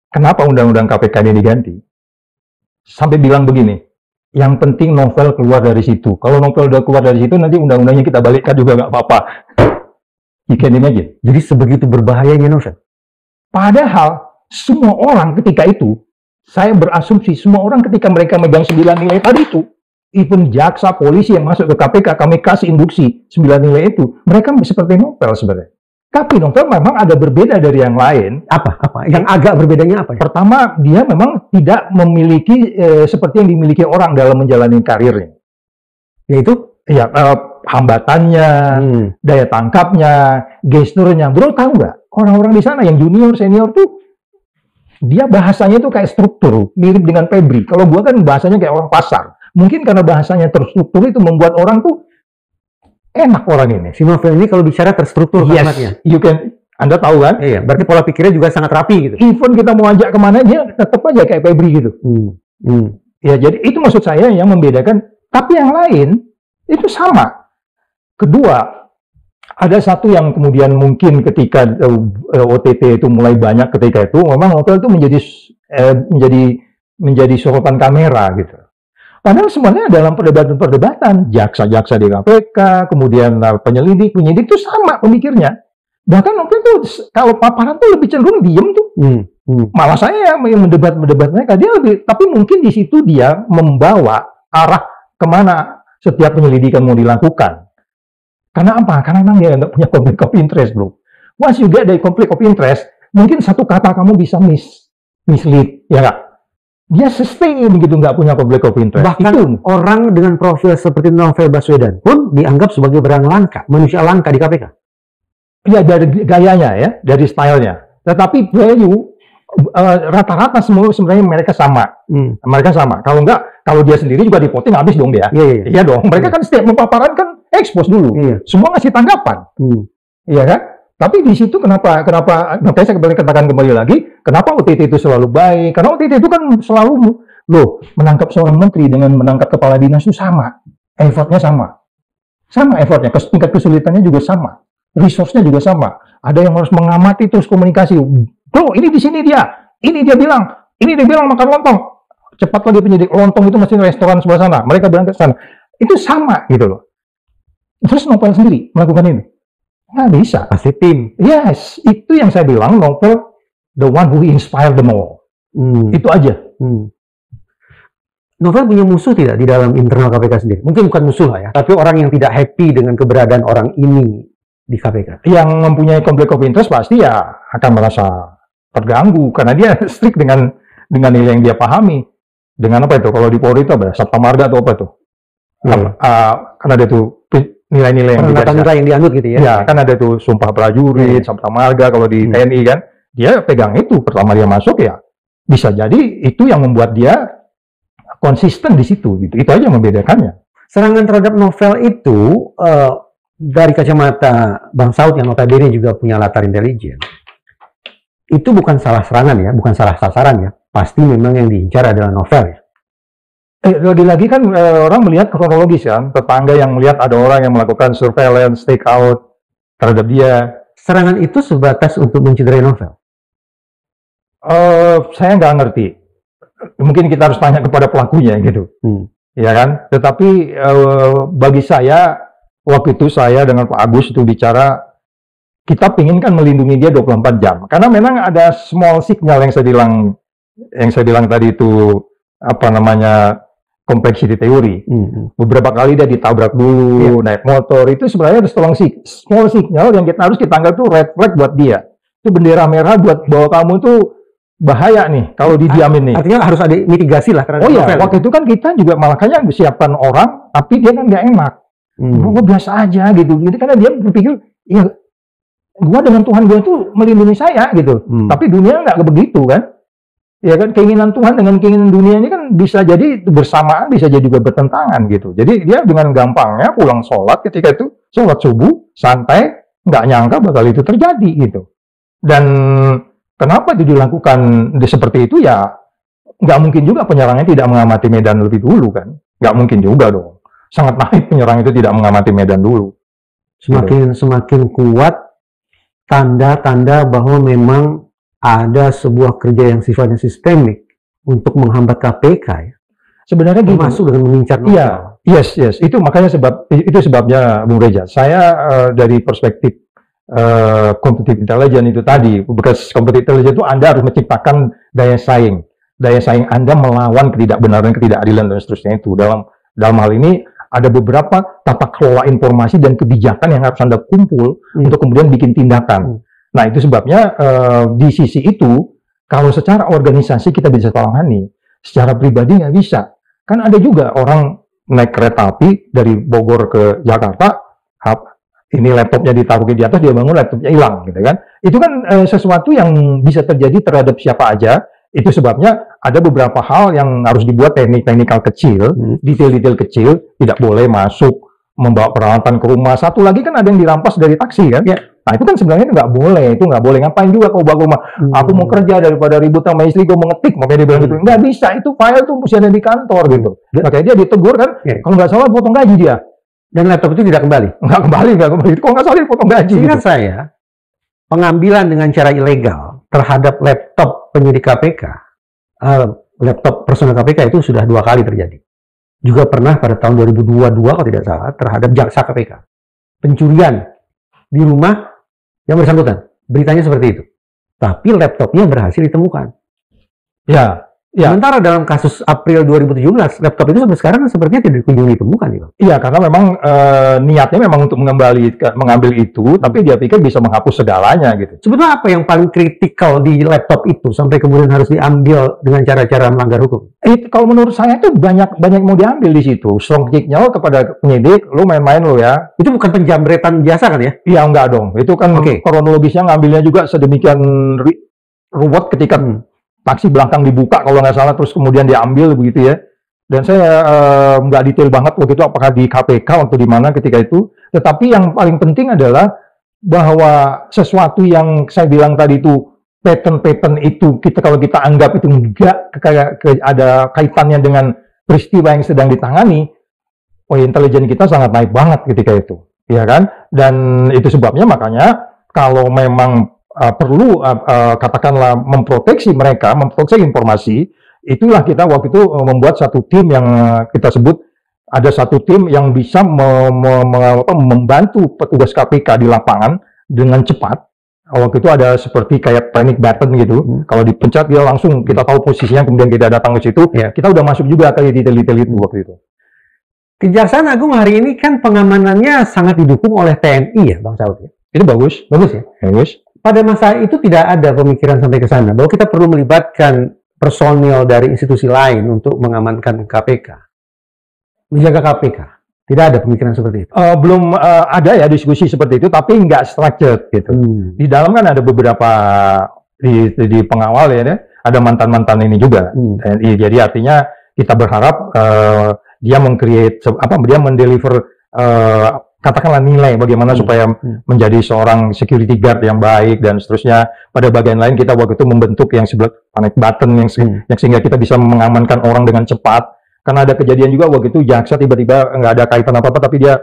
kenapa undang-undang KPK ini diganti? Sampai bilang begini, yang penting Novel keluar dari situ. Kalau Novel udah keluar dari situ, nanti undang-undangnya kita balikkan juga nggak apa-apa. You can imagine. Jadi sebegitu berbahayanya Novel. Padahal semua orang ketika itu, saya berasumsi semua orang ketika mereka megang 9 nilai tadi itu, even jaksa, polisi yang masuk ke KPK, kami kasih induksi 9 nilai itu, mereka seperti Novel sebenarnya. Tapi Novel memang ada berbeda dari yang lain. Apa? Yang agak berbedanya apa? Pertama, dia memang tidak memiliki seperti yang dimiliki orang dalam menjalani karirnya. Yaitu? Ya, hambatannya, daya tangkapnya, gesturnya. Bro, tahu nggak? Orang-orang di sana yang junior, senior tuh, dia bahasanya tuh kayak struktur, mirip dengan Febri. Kalau gua kan bahasanya kayak orang pasar. Mungkin karena bahasanya terstruktur itu membuat orang tuh enak orang ini. Si Novel ini kalau bicara terstruktur kalimatnya. Anda tahu kan? Iya, berarti pola pikirnya juga sangat rapi gitu. Even kita mau ajak kemana, dia tetap aja kayak Febri gitu. Ya, jadi itu maksud saya yang membedakan. Tapi yang lain, itu sama. Kedua, ada satu yang kemudian mungkin ketika OTT itu mulai banyak ketika itu, memang Novel itu menjadi sorotan kamera gitu. Padahal semuanya dalam perdebatan, jaksa-jaksa di KPK, kemudian penyidik itu sama pemikirnya. Bahkan Novel tuh kalau paparan tuh lebih cenderung diem tuh. Malah saya yang mendebat mereka, dia lebih, tapi mungkin di situ dia membawa arah kemana setiap penyelidikan mau dilakukan. Karena apa? Karena memang dia nggak punya conflict of interest, bro. Once you get the conflict of interest, mungkin satu kata kamu bisa mislead, ya nggak? Dia sustain begitu nggak punya conflict of interest. Bahkan itu orang dengan profil seperti Novel Baswedan pun dianggap sebagai barang langka, manusia langka di KPK. Ya dari gayanya ya, dari stylenya. Tetapi value rata-rata semua sebenarnya mereka sama. Mereka sama. Kalau nggak, kalau dia sendiri juga dipoting habis dong dia. Iya dong. Mereka kan setiap paparan kan expose dulu. Semua ngasih tanggapan. Iya kan? Tapi di situ kenapa saya katakan kembali lagi, kenapa OTT itu selalu baik? Karena OTT itu kan selalu, menangkap seorang menteri dengan menangkap kepala dinas itu sama. Effortnya sama. Sama effortnya, tingkat kesulitannya juga sama. Resource-nya juga sama. Ada yang harus mengamati terus komunikasi. Bro, ini di sini dia. Ini dia bilang makan lontong. Cepat lagi penyidik, lontong itu mesti restoran sebelah sana. Mereka berangkat ke sana. Itu sama gitu loh. Terus Novel sendiri melakukan ini. Nggak bisa. Pasti tim. Yes, itu yang saya bilang, Novel the one who inspired them all. Itu aja. Novel punya musuh tidak di dalam internal KPK sendiri? Mungkin bukan musuh lah ya, tapi orang yang tidak happy dengan keberadaan orang ini di KPK. Yang mempunyai conflict of interest pasti ya akan merasa terganggu karena dia strict dengan nilai yang dia pahami. Dengan apa itu? Kalau di Polri itu apa? Sabta Marga atau apa itu? kan ada tuh nilai-nilai yang nilai yang dianut gitu ya. Ya, kan ada tuh sumpah prajurit, Sabta Marga kalau di TNI kan. Dia pegang itu pertama dia masuk ya. Bisa jadi itu yang membuat dia konsisten di situ gitu. Itu aja yang membedakannya. Serangan terhadap novel itu dari kacamata Bang Saud yang notabene juga punya latar intelijen. Itu bukan salah serangan ya, bukan salah sasaran ya. Pasti memang yang diincar adalah novel ya. Lagi-lagi kan orang melihat kronologis kan, tetangga yang melihat ada orang yang melakukan surveillance, take out terhadap dia. Serangan itu sebatas untuk mencederai novel? Saya nggak ngerti. Mungkin kita harus tanya kepada pelakunya gitu. Ya kan? Tetapi bagi saya, waktu itu saya dengan Pak Agus itu bicara, kita pingin kan melindungi dia 24 jam. Karena memang ada small signal yang saya bilang tadi itu, apa namanya, complexity theory. Beberapa kali dia ditabrak dulu, naik motor, itu sebenarnya ada small signal yang harus kita anggap itu red flag buat dia. Itu bendera merah buat bahwa kamu itu bahaya nih kalau didiamin nih. Artinya harus ada mitigasi lah terhadap novel. Waktu itu kan kita juga makanya siapkan orang, tapi dia kan nggak enak. Gua biasa aja gitu. Jadi karena dia berpikir, ya gua dengan Tuhan gua itu melindungi saya gitu. Tapi dunia nggak begitu kan. Ya kan, keinginan Tuhan dengan keinginan dunia ini kan bisa jadi bersamaan, bisa jadi juga bertentangan gitu. Jadi dia dengan gampangnya pulang sholat ketika itu, sholat subuh, santai, nggak nyangka bakal itu terjadi gitu. Dan kenapa itu dilakukan seperti itu ya, nggak mungkin juga penyerangnya tidak mengamati medan lebih dulu kan. Nggak mungkin juga dong. Sangat naif penyerang itu tidak mengamati medan dulu. Semakin kuat tanda-tanda bahwa memang ada sebuah kerja yang sifatnya sistemik untuk menghambat KPK ya. Sebenarnya masuk dengan mengincar novel. Iya, yes. Itu makanya sebabnya Bung Reza. Saya dari perspektif competitive intelligence itu tadi, bekas competitive intelligence itu Anda harus menciptakan daya saing Anda melawan ketidakbenaran, ketidakadilan dan seterusnya itu. Dalam hal ini ada beberapa tata kelola informasi dan kebijakan yang harus Anda kumpul untuk kemudian bikin tindakan. Nah, itu sebabnya di sisi itu, kalau secara organisasi kita bisa tangani, secara pribadi nggak bisa. Kan ada juga orang naik kereta api dari Bogor ke Jakarta, ini laptopnya ditaruh di atas, dia bangun laptopnya hilang, gitu kan? Itu kan sesuatu yang bisa terjadi terhadap siapa aja. Itu sebabnya ada beberapa hal yang harus dibuat teknikal kecil, detail-detail kecil, tidak boleh masuk membawa peralatan ke rumah. Satu lagi kan ada yang dirampas dari taksi kan? Ya. Nah itu kan sebenarnya nggak boleh, ngapain juga kau bawa ke rumah. Aku mau kerja daripada ribut sama istri, gue mau ngetik, makanya dia bilang gitu. Nggak bisa, itu file tuh mesti ada di kantor gitu. Makanya dia ditegur kan, kalau nggak salah potong gaji dia. Dan laptop itu tidak kembali? Nggak kembali. Kalau nggak salah dipotong gaji. Ingat saya, pengambilan dengan cara ilegal terhadap laptop penyidik KPK, laptop personal KPK itu sudah 2 kali terjadi. Juga pernah pada tahun 2022 kalau tidak salah terhadap jaksa KPK. Pencurian di rumah yang bersangkutan. Beritanya seperti itu. Tapi laptopnya berhasil ditemukan. Ya. Sementara dalam kasus April 2017, laptop itu sampai sekarang sepertinya tidak kunjung ditemukan. Iya, karena memang niatnya memang untuk mengambil itu, tapi dia pikir bisa menghapus segalanya gitu. Sebetulnya apa yang paling kritikal di laptop itu sampai kemudian harus diambil dengan cara-cara melanggar hukum? Kalau menurut saya itu banyak mau diambil di situ. Strong signal kepada penyidik, lu main-main lu ya. Itu bukan penjamretan biasa kan ya? Iya, enggak dong. Itu kan kronologisnya ngambilnya juga sedemikian ruwet ketika taksi belakang dibuka kalau nggak salah, terus kemudian diambil begitu ya. Dan saya nggak detail banget waktu itu apakah di KPK waktu di mana ketika itu. Tetapi yang paling penting adalah bahwa sesuatu yang saya bilang tadi itu pattern itu kalau kita anggap itu nggak ada kaitannya dengan peristiwa yang sedang ditangani, intelijen kita sangat naik banget ketika itu, ya kan? Dan itu sebabnya makanya kalau memang perlu katakanlah memproteksi mereka, memproteksi informasi, itulah kita waktu itu membuat satu tim yang kita sebut ada satu tim yang bisa membantu petugas KPK di lapangan dengan cepat. Waktu itu ada seperti kayak panic button gitu. Kalau dipencet dia langsung kita tahu posisinya, kemudian kita datang ke situ. Kita udah masuk juga ke detail-detail itu waktu itu. Kejaksaan Agung hari ini kan pengamanannya sangat didukung oleh TNI ya, Bang Saud. Itu bagus ya. Bagus. Pada masa itu tidak ada pemikiran sampai ke sana bahwa kita perlu melibatkan personil dari institusi lain untuk mengamankan KPK, menjaga KPK. Tidak ada pemikiran seperti itu. Belum ada ya diskusi seperti itu, tapi nggak structured gitu. Di dalam kan ada beberapa di pengawal ya, ada mantan-mantan ini juga. TNI. Jadi artinya kita berharap dia dia mendeliver katakanlah nilai bagaimana supaya menjadi seorang security guard yang baik dan seterusnya. Pada bagian lain kita waktu itu membentuk yang sebelah panic button yang sehingga kita bisa mengamankan orang dengan cepat. Karena ada kejadian juga waktu itu jaksa tiba-tiba nggak ada kaitan apa-apa tapi dia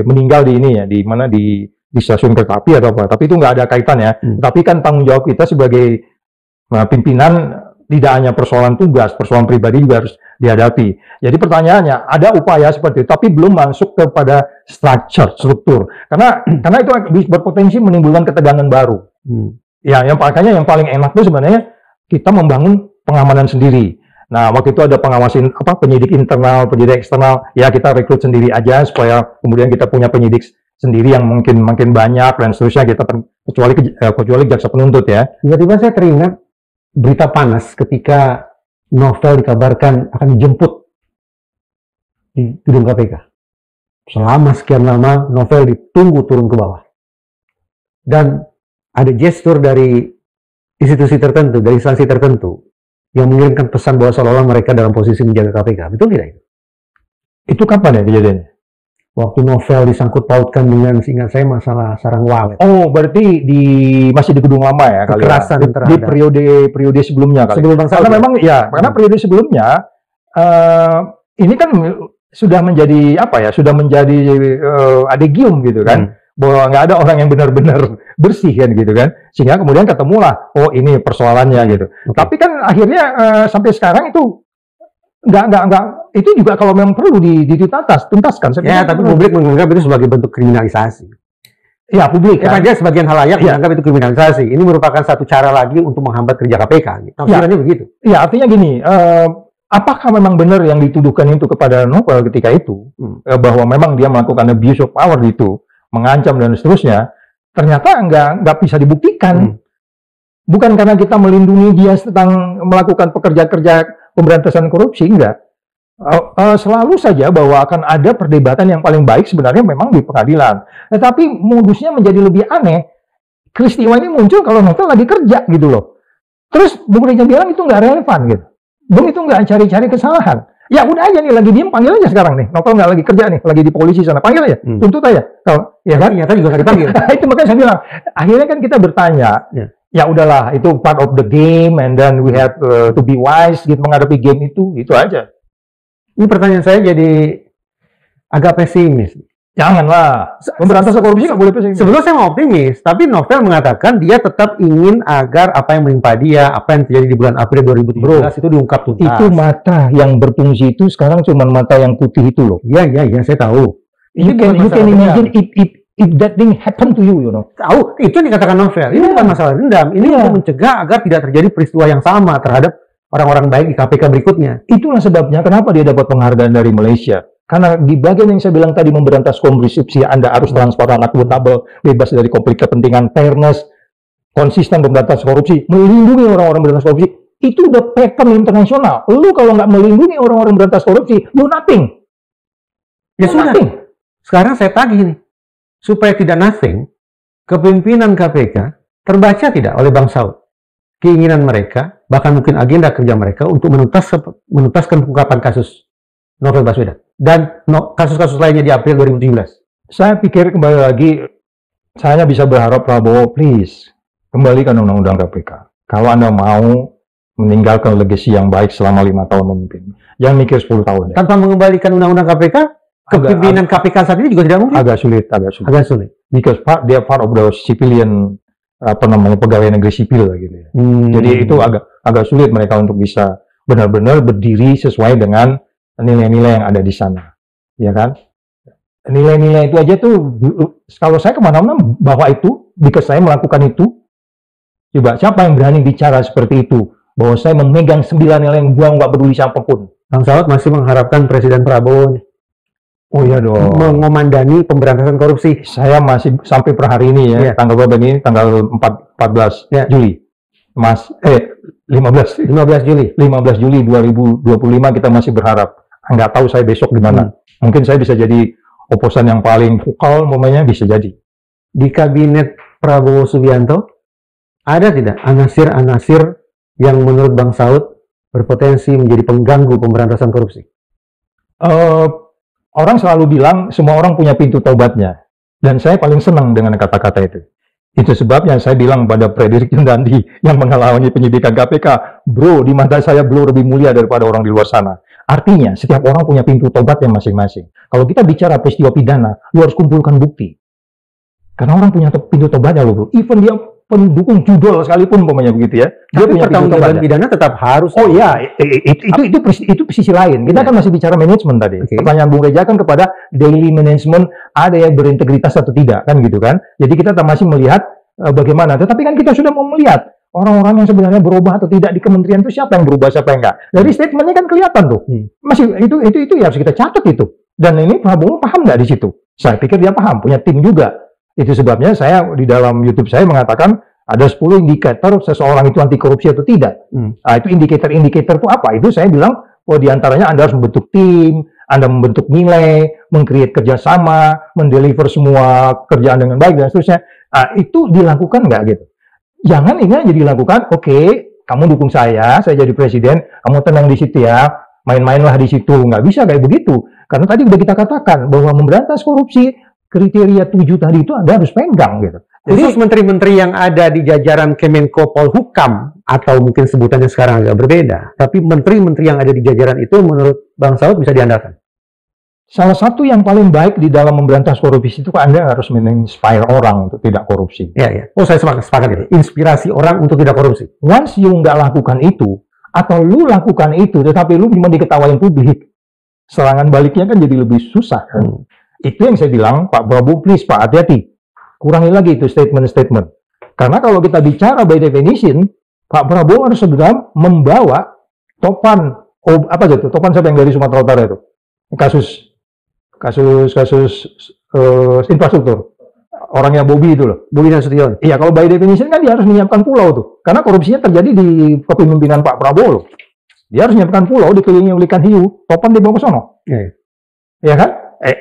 meninggal di ini ya, di stasiun kereta api atau apa. Tapi itu nggak ada kaitan ya. Tapi kan tanggung jawab kita sebagai pimpinan tidak hanya persoalan tugas, persoalan pribadi juga harus dihadapi. Jadi pertanyaannya, ada upaya seperti itu, tapi belum masuk kepada struktur. Karena itu berpotensi menimbulkan ketegangan baru. Ya, makanya yang paling enak itu sebenarnya kita membangun pengamanan sendiri. Nah, waktu itu ada penyidik internal, penyidik eksternal, ya kita rekrut sendiri aja supaya kemudian kita punya penyidik sendiri yang mungkin makin banyak dan seterusnya, kecuali jaksa penuntut ya. Tiba-tiba saya teringat berita panas ketika Novel dikabarkan akan dijemput di gedung KPK. Selama sekian lama Novel ditunggu turun ke bawah. Dan ada gestur dari institusi tertentu, dari instansi tertentu yang mengirimkan pesan bahwa seolah-olah mereka dalam posisi menjaga KPK. Betul tidak itu? Itu kapan ya kejadiannya? Waktu Novel disangkut pautkan dengan, seingat saya, masalah sarang walet. Oh, berarti masih di gedung lama ya? Kekerasan kali ya? Di periode sebelumnya kali. Sebelum karena memang ya, karena periode sebelumnya ini kan sudah menjadi sudah menjadi adegium gitu kan, bahwa nggak ada orang yang benar-benar bersih kan gitu kan, sehingga kemudian ketemulah, oh ini persoalannya gitu. Tapi kan akhirnya sampai sekarang itu nggak itu juga kalau memang perlu dituntaskan. Ya, tapi publik menganggap itu sebagai bentuk kriminalisasi. Ya, publik kan. Sebagian halayak menganggap itu kriminalisasi. Ini merupakan satu cara lagi untuk menghambat kerja KPK. Tafsirannya begitu. Ya, artinya gini, apakah memang benar yang dituduhkan itu kepada Novel ketika itu, bahwa memang dia melakukan abuse of power itu, mengancam dan seterusnya, ternyata nggak bisa dibuktikan. Bukan karena kita melindungi dia tentang melakukan pekerja-kerja pemberantasan korupsi, enggak. Selalu saja bahwa akan ada perdebatan yang paling baik sebenarnya memang di pengadilan. Tetapi modusnya menjadi lebih aneh. Peristiwa ini muncul kalau Novel lagi kerja gitu loh. Terus Bung Reza bilang itu nggak relevan gitu. Bung itu nggak cari-cari kesalahan. Ya udah aja nih, lagi diem, panggil aja sekarang nih. Novel nggak lagi kerja nih, lagi di polisi sana, panggil aja, tuntut aja. Kalau ya kan, ternyata juga nggak dipanggil. Itu makanya saya bilang. Akhirnya kan kita bertanya. Ya udahlah, itu part of the game, and then we have to be wise gitu menghadapi game itu aja. Ini pertanyaan saya jadi agak pesimis. Janganlah, pemberantasan korupsi nggak boleh pesimis. Sebelum saya mau optimis, tapi Novel mengatakan dia tetap ingin agar apa yang menimpa dia, apa yang terjadi di bulan April 2017 itu diungkap tuntas. Itu mata yang berfungsi itu sekarang cuma mata yang putih itu loh. Iya, saya tahu. You can imagine if that thing happen to you know. Tahu, itu yang dikatakan Novel. Ini bukan masalah dendam, ini untuk mencegah agar tidak terjadi peristiwa yang sama terhadap orang-orang baik di KPK berikutnya. Itulah sebabnya kenapa dia dapat penghargaan dari Malaysia. Karena di bagian yang saya bilang tadi, memberantas korupsi, Anda harus transparan, akuntabel, bebas dari konflik kepentingan, fairness, konsisten memberantas korupsi, melindungi orang-orang memberantas korupsi. Itu udah pattern internasional. Lu kalau nggak melindungi orang-orang memberantas korupsi, you nothing. Ya sudah. Sekarang saya tagih nih, supaya tidak nothing, kepimpinan KPK terbaca tidak oleh Bang Saud keinginan mereka, bahkan mungkin agenda kerja mereka untuk menuntaskan pengungkapan kasus Novel Baswedan dan kasus-kasus lainnya di April 2017. Saya pikir kembali lagi, saya bisa berharap Prabowo, please kembalikan undang-undang KPK. Kalau Anda mau meninggalkan legacy yang baik selama 5 tahun memimpin, jangan mikir 10 tahun. Ya. Tanpa mengembalikan undang-undang KPK, kepimpinan KPK saat ini juga tidak mungkin. Agak sulit. Because they are part of the civilian, pegawai negeri sipil gitu ya. Jadi itu agak sulit mereka untuk bisa benar-benar berdiri sesuai dengan nilai-nilai yang ada di sana, ya kan? Nilai-nilai itu aja tuh, kalau saya kemana-mana bahwa itu, jika saya melakukan itu, coba siapa yang berani bicara seperti itu? Bahwa saya memegang 9 nilai yang buang nggak peduli siapapun. Bang Saud masih mengharapkan Presiden Prabowo. Oh iya dong. Mengomandani pemberantasan korupsi. Saya masih sampai per hari ini ya, tanggal berapa ini? Tanggal 14 Juli. 15 Juli 2025 kita masih berharap. Nggak tahu saya besok di mana. Mungkin saya bisa jadi oposan yang paling vokal, momennya bisa jadi. Di kabinet Prabowo Subianto, ada tidak anasir-anasir yang menurut Bang Saud berpotensi menjadi pengganggu pemberantasan korupsi? Orang selalu bilang semua orang punya pintu taubatnya. Dan saya paling senang dengan kata-kata itu. Itu sebabnya saya bilang pada Frederick Yundandi yang menghalangi penyidikan KPK, bro, di mata saya bro lebih mulia daripada orang di luar sana. Artinya, setiap orang punya pintu tobatnya masing-masing. Kalau kita bicara peristiwa pidana, lu harus kumpulkan bukti. Karena orang punya pintu tobatnya loh, bro. Even dia pendukung judul sekalipun umpamanya begitu ya. Dia punya pertanggungjawaban pidana tetap harus. Oh iya, itu sisi lain. Kita kan masih bicara manajemen tadi. Okay. Pertanyaan Bung Reja kan kepada daily management, ada yang berintegritas atau tidak kan gitu kan. Jadi kita masih melihat bagaimana. Tetapi kan kita sudah mau melihat orang-orang yang sebenarnya berubah atau tidak di kementerian itu siapa yang berubah, siapa yang enggak. Dari statementnya kan kelihatan tuh. Masih itu ya harus kita catat itu. Dan ini Prabowo paham nggak di situ? Saya pikir dia paham, punya tim juga. Itu sebabnya saya di dalam YouTube saya mengatakan ada 10 indikator seseorang itu anti korupsi atau tidak. Nah, itu indikator itu apa? Itu saya bilang, oh diantaranya Anda harus membentuk tim, Anda membentuk nilai, meng-create kerjasama, mendeliver semua kerjaan dengan baik dan seterusnya. Nah, itu dilakukan nggak gitu? Jangan ini aja dilakukan, oke, kamu dukung saya jadi presiden, kamu tenang di situ ya, main-mainlah di situ. Nggak bisa kayak begitu. Karena tadi udah kita katakan bahwa memberantas korupsi, kriteria 7 tadi itu Anda harus pegang gitu. Khusus menteri-menteri yang ada di jajaran Kemenko Polhukam, atau mungkin sebutannya sekarang agak berbeda, tapi menteri-menteri yang ada di jajaran itu menurut Bang Saud bisa diandalkan? Salah satu yang paling baik di dalam memberantas korupsi itu Anda harus menginspire orang untuk tidak korupsi. Ya. Oh, saya sepakat itu. Inspirasi orang untuk tidak korupsi. Once you nggak lakukan itu, atau lu lakukan itu, tetapi lu cuma diketawain publik, serangan baliknya kan jadi lebih susah kan? Itu yang saya bilang, Pak Prabowo, please Pak, hati-hati. Kurangi lagi itu statement-statement. Karena kalau kita bicara by definition, Pak Prabowo harus segera membawa topan, topan siapa yang dari Sumatera Utara itu? Kasus infrastruktur. Orangnya Bobi itu loh. Bobi Nasution. Iya, kalau by definition kan dia harus menyiapkan pulau tuh. Karena korupsinya terjadi di kepemimpinan Pak Prabowo loh. Dia harus menyiapkan pulau dikelilingi oleh ikan hiu, topan dibawa ke sono. Ya kan?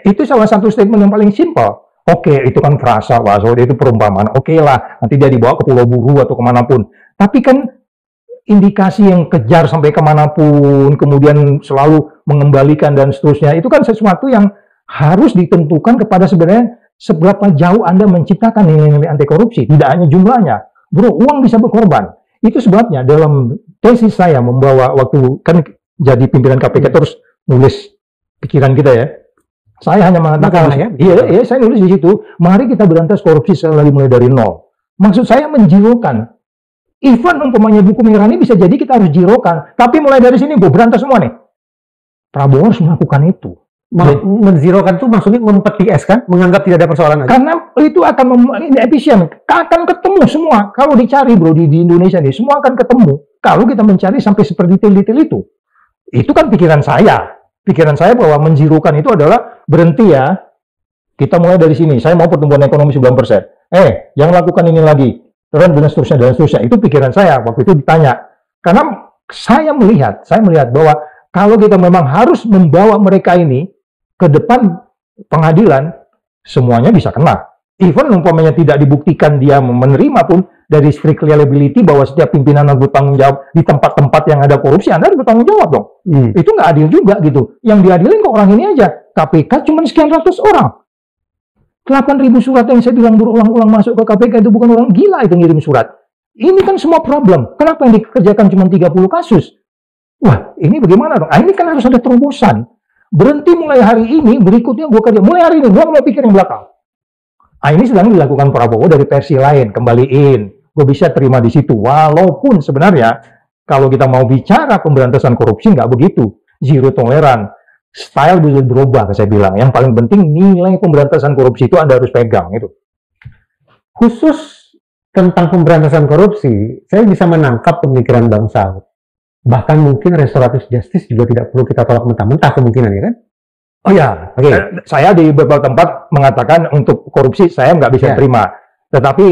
Itu salah satu statement yang paling simpel. Oke, itu kan frasa, Pak Saud, itu perumpamaan. Oke lah, nanti dia dibawa ke Pulau Buru atau kemanapun. Tapi kan indikasi yang kejar sampai kemanapun, kemudian selalu mengembalikan dan seterusnya, itu kan sesuatu yang harus ditentukan kepada sebenarnya seberapa jauh Anda menciptakan nilai-nilai anti korupsi. Tidak hanya jumlahnya. Bro, uang bisa berkorban. Itu sebabnya dalam tesis saya membawa waktu kan jadi pimpinan KPK terus nulis pikiran kita ya. Saya hanya mengatakan, iya, saya nulis di situ, mari kita berantas korupsi sekali mulai dari nol. Maksud saya menjirokan. Even umpamanya buku merah ini bisa jadi kita harus jirokan, tapi mulai dari sini gue berantas semua nih. Prabowo harus melakukan itu. Menzirokan itu maksudnya mempeti es kan? Menganggap tidak ada persoalan aja. Karena itu akan efisien. Akan ketemu semua. Kalau dicari bro di Indonesia nih, semua akan ketemu. Kalau kita mencari sampai seperti detail-detail itu. Itu kan pikiran saya. Pikiran saya bahwa menjirokan itu adalah berhenti ya. Kita mulai dari sini. Saya mau pertumbuhan ekonomi 9%. Jangan lakukan ini lagi. Dan seterusnya. Itu pikiran saya waktu itu ditanya. Karena saya melihat bahwa kalau kita memang harus membawa mereka ini ke depan pengadilan, semuanya bisa kena. Even umpamanya tidak dibuktikan dia menerima pun, dari strict liability bahwa setiap pimpinan harus bertanggung jawab di tempat-tempat yang ada korupsi, Anda harus bertanggung jawab dong. Itu nggak adil juga gitu. Yang diadilin kok orang ini aja. KPK cuma sekian ratus orang. 8.000 surat yang saya bilang berulang-ulang masuk ke KPK itu bukan orang gila itu ngirim surat. Ini kan semua problem. Kenapa yang dikerjakan cuma 30 kasus? Wah, ini bagaimana dong? Ini kan harus ada terobosan. Berhenti mulai hari ini, berikutnya gue kerja. Mulai hari ini, gue mau pikir yang belakang. Ini sedang dilakukan Prabowo dari versi lain, kembaliin. Gue bisa terima di situ. Walaupun sebenarnya, kalau kita mau bicara pemberantasan korupsi, nggak begitu. Zero toleran. Style bisa berubah, saya bilang. Yang paling penting, nilai pemberantasan korupsi itu Anda harus pegang. Itu. Khusus tentang pemberantasan korupsi, saya bisa menangkap pemikiran Bang Saud. Bahkan mungkin restoratif justice juga tidak perlu kita tolak mentah-mentah kemungkinannya kan? Oh ya, saya di beberapa tempat mengatakan untuk korupsi saya nggak bisa terima. Tetapi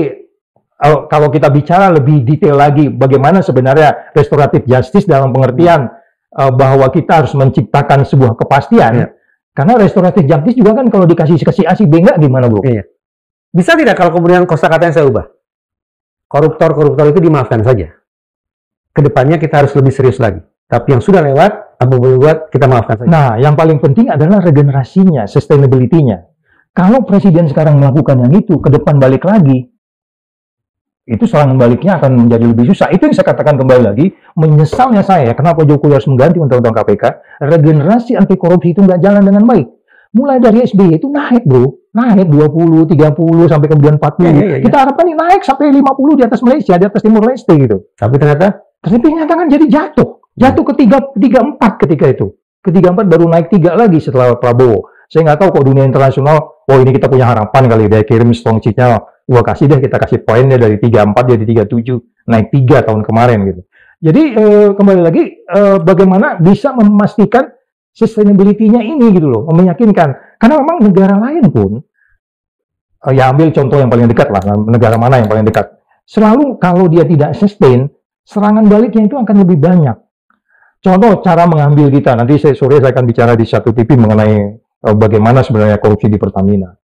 kalau kita bicara lebih detail lagi, bagaimana sebenarnya restoratif justice dalam pengertian bahwa kita harus menciptakan sebuah kepastian, Karena restoratif justice juga kan kalau dikasih A si B enggak gimana, Bro? Iya. Bisa tidak kalau kemudian kosakatanya saya ubah? Koruptor-koruptor itu dimaafkan saja. Kedepannya kita harus lebih serius lagi. Tapi yang sudah lewat, apa boleh buat, kita maafkan saja. Nah, yang paling penting adalah regenerasinya, sustainability-nya. Kalau presiden sekarang melakukan yang itu, ke depan balik lagi, itu serangan baliknya akan menjadi lebih susah. Itu yang saya katakan kembali lagi, menyesalnya saya, kenapa Jokowi harus mengganti undang-undang KPK, regenerasi anti korupsi itu nggak jalan dengan baik. Mulai dari SBY itu naik, Bro. Naik 20, 30, sampai kemudian 40. Ya. Kita harapkan ini naik sampai 50 di atas Malaysia, di atas Timur Leste gitu. Tapi ternyata kan jadi jatuh. Jatuh ke 34 ketika itu. Ke 34 baru naik 3 lagi setelah Prabowo. Saya nggak tahu kok dunia internasional, ini kita punya harapan kali dia kirim strong sheet-nya. Wah, kasih deh, kita kasih poinnya dari 34 jadi 37, naik 3 tahun kemarin gitu. Jadi kembali lagi, bagaimana bisa memastikan sustainability-nya ini gitu loh, meyakinkan. Karena memang negara lain pun, ya ambil contoh yang paling dekat lah, negara mana yang paling dekat. Selalu kalau dia tidak sustain, serangan baliknya itu akan lebih banyak. Contoh cara mengambil kita, nanti sore saya akan bicara di satu TV mengenai bagaimana sebenarnya korupsi di Pertamina.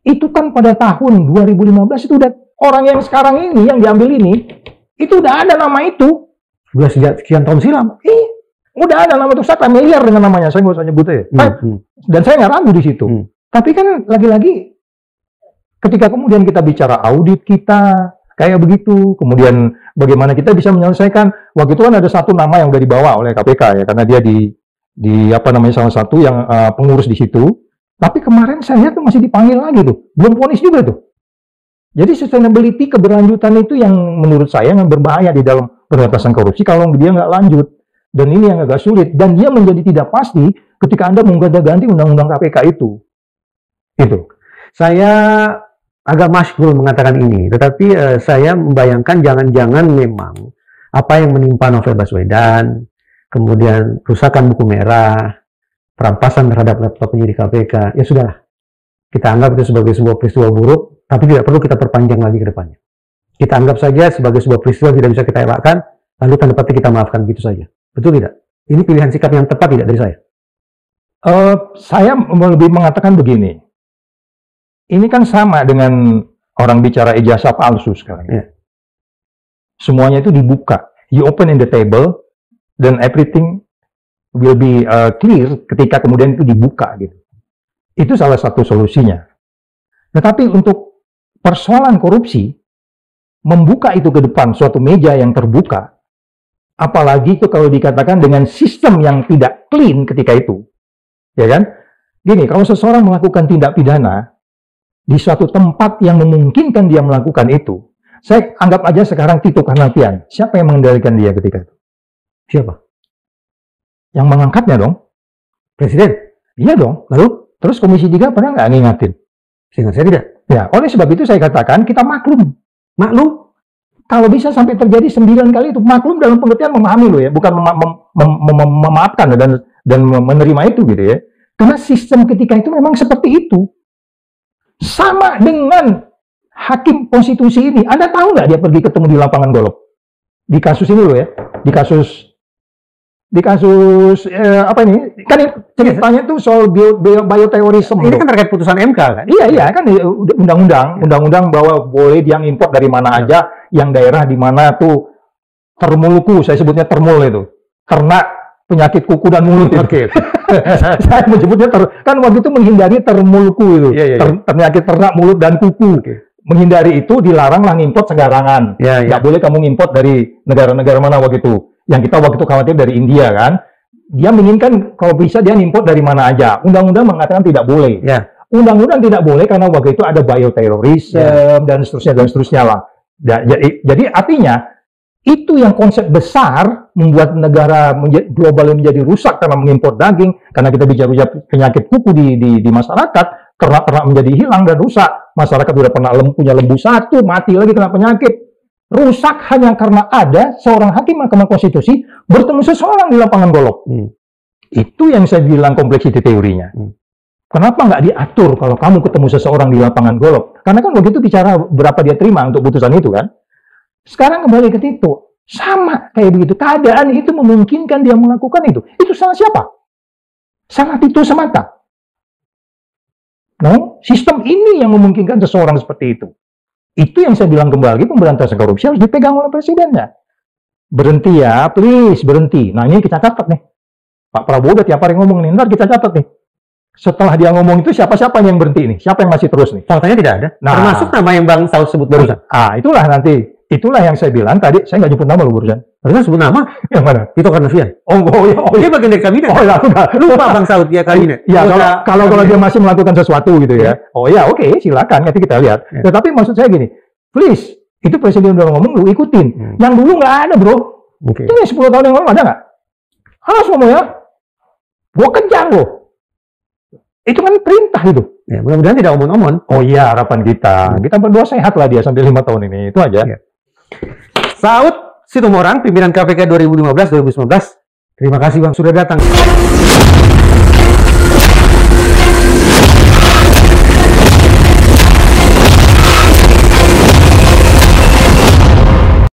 Itu kan pada tahun 2015 itu udah orang yang sekarang ini, yang diambil ini, itu udah ada nama itu. Udah sejak sekian tahun silam. Udah ada nama itu, saya familiar dengan namanya, saya nggak usah nyebutnya. Dan saya nggak ragu di situ. Tapi kan lagi-lagi, ketika kemudian kita bicara audit kita, kayak begitu, kemudian bagaimana kita bisa menyelesaikan, waktu itu kan ada satu nama yang udah dibawa oleh KPK ya, karena dia di salah satu yang pengurus di situ. Tapi kemarin saya lihat tuh masih dipanggil lagi tuh, belum vonis juga tuh. Jadi sustainability keberlanjutan itu yang menurut saya yang berbahaya di dalam pemberantasan korupsi kalau dia nggak lanjut. Dan ini yang agak sulit, dan dia menjadi tidak pasti ketika Anda mengganti undang-undang KPK itu. Itu. Saya agak masyhur mengatakan ini, tetapi saya membayangkan jangan-jangan memang apa yang menimpa Novel Baswedan, kemudian kerusakan buku merah, perampasan terhadap laptop penyidik KPK, ya sudahlah. Kita anggap itu sebagai sebuah peristiwa buruk, tapi tidak perlu kita perpanjang lagi ke depannya. Kita anggap saja sebagai sebuah peristiwa tidak bisa kita elakkan, lalu tanda petik kita maafkan gitu saja. Betul tidak? Ini pilihan sikap yang tepat tidak dari saya? Saya lebih mengatakan begini. Ini kan sama dengan orang bicara ijazah palsu sekarang. Yeah. Semuanya itu dibuka. You open in the table, then everything will be clear ketika kemudian itu dibuka gitu. Itu salah satu solusinya. Tetapi untuk persoalan korupsi, membuka itu ke depan suatu meja yang terbuka, apalagi itu kalau dikatakan dengan sistem yang tidak clean ketika itu, ya kan? Gini, kalau seseorang melakukan tindak pidana di suatu tempat yang memungkinkan dia melakukan itu, saya anggap aja sekarang Tito Karnavian, siapa yang mengendalikan dia ketika itu? Siapa? Yang mengangkatnya dong. Presiden? Iya dong. Lalu, terus Komisi 3 pernah nggak ngingatin? Sehingga saya tidak. Ya, oleh sebab itu saya katakan kita maklum. Maklum? Kalau bisa sampai terjadi 9 kali itu, maklum dalam pengertian memahami loh ya, bukan memaafkan dan menerima itu gitu ya. Karena sistem ketika itu memang seperti itu. Sama dengan hakim konstitusi ini. Anda tahu nggak dia pergi ketemu di lapangan golf? Di kasus ini loh ya, di kasus apa ini? Kan ceritanya tuh soal bioterorisme. Ini kan terkait putusan MK kan? Iya kan undang-undang bahwa boleh dia import dari mana aja, yang daerah di mana tuh termulku, saya sebutnya termul itu, ternak penyakit kuku dan mulut. Oke. Saya menyebutnya kan waktu itu menghindari termulku itu, penyakit ternak mulut dan kuku. Menghindari itu dilarang lah ngimport sembarangan. Nggak boleh kamu ngimport dari negara-negara mana waktu itu. Yang kita waktu itu khawatir dari India kan. Dia menginginkan kalau bisa dia ngimport dari mana aja. Undang-undang mengatakan tidak boleh. Undang-undang tidak boleh karena waktu itu ada bioterorisme dan seterusnya lah. Jadi artinya itu yang konsep besar membuat negara global menjadi rusak karena mengimpor daging, karena kita bicara penyakit kuku di masyarakat, ternak menjadi hilang dan rusak. Masyarakat sudah pernah punya lembu satu, mati lagi kena penyakit. Rusak hanya karena ada seorang hakim Mahkamah Konstitusi bertemu seseorang di lapangan golf. Itu yang saya bilang kompleksiti teorinya. Kenapa nggak diatur kalau kamu ketemu seseorang di lapangan golf? Karena kan begitu bicara berapa dia terima untuk putusan itu kan. Sekarang kembali ke Tito. Sama kayak begitu. Keadaan itu memungkinkan dia melakukan itu. Itu salah siapa? Salah Tito semata. No, sistem ini yang memungkinkan seseorang seperti itu. Itu yang saya bilang kembali, pemberantasan korupsi harus dipegang oleh presidennya. Berhenti ya, please berhenti. Nah ini kita catat nih. Pak Prabowo udah tiap hari ngomong nih, ntar kita catat nih. Setelah dia ngomong itu siapa-siapa yang berhenti nih? Siapa yang masih terus nih? Faktanya tidak ada. Nah, termasuk nama yang Bang Saud sebut barusan. Itulah nanti. Itulah yang saya bilang tadi. Saya nggak nyebut nama loh barusan. Barusan sebut nama? Yang mana? Tito Karnavian. Dia bagian dari kabinet. Oh ya, lupa Bang Saud dia kabinet. Ya kalau dia masih melakukan sesuatu gitu ya. Oh ya, oke, silakan. Nanti kita lihat. Ya. Tetapi maksud saya gini, please, itu presiden udah ngomong, lu ikutin. Yang dulu nggak ada, bro. Ini 10 tahun yang lalu ada nggak? Harus ngomong ya. Gua kejar loh. Itu kan perintah itu. Ya, mudah-mudahan tidak omon-omon. Oh iya, harapan kita. Kita berdoa sehat lah dia sampai 5 tahun ini. Itu aja. Ya. Saud Situmorang, pimpinan KPK 2015-2019. Terima kasih Bang sudah datang.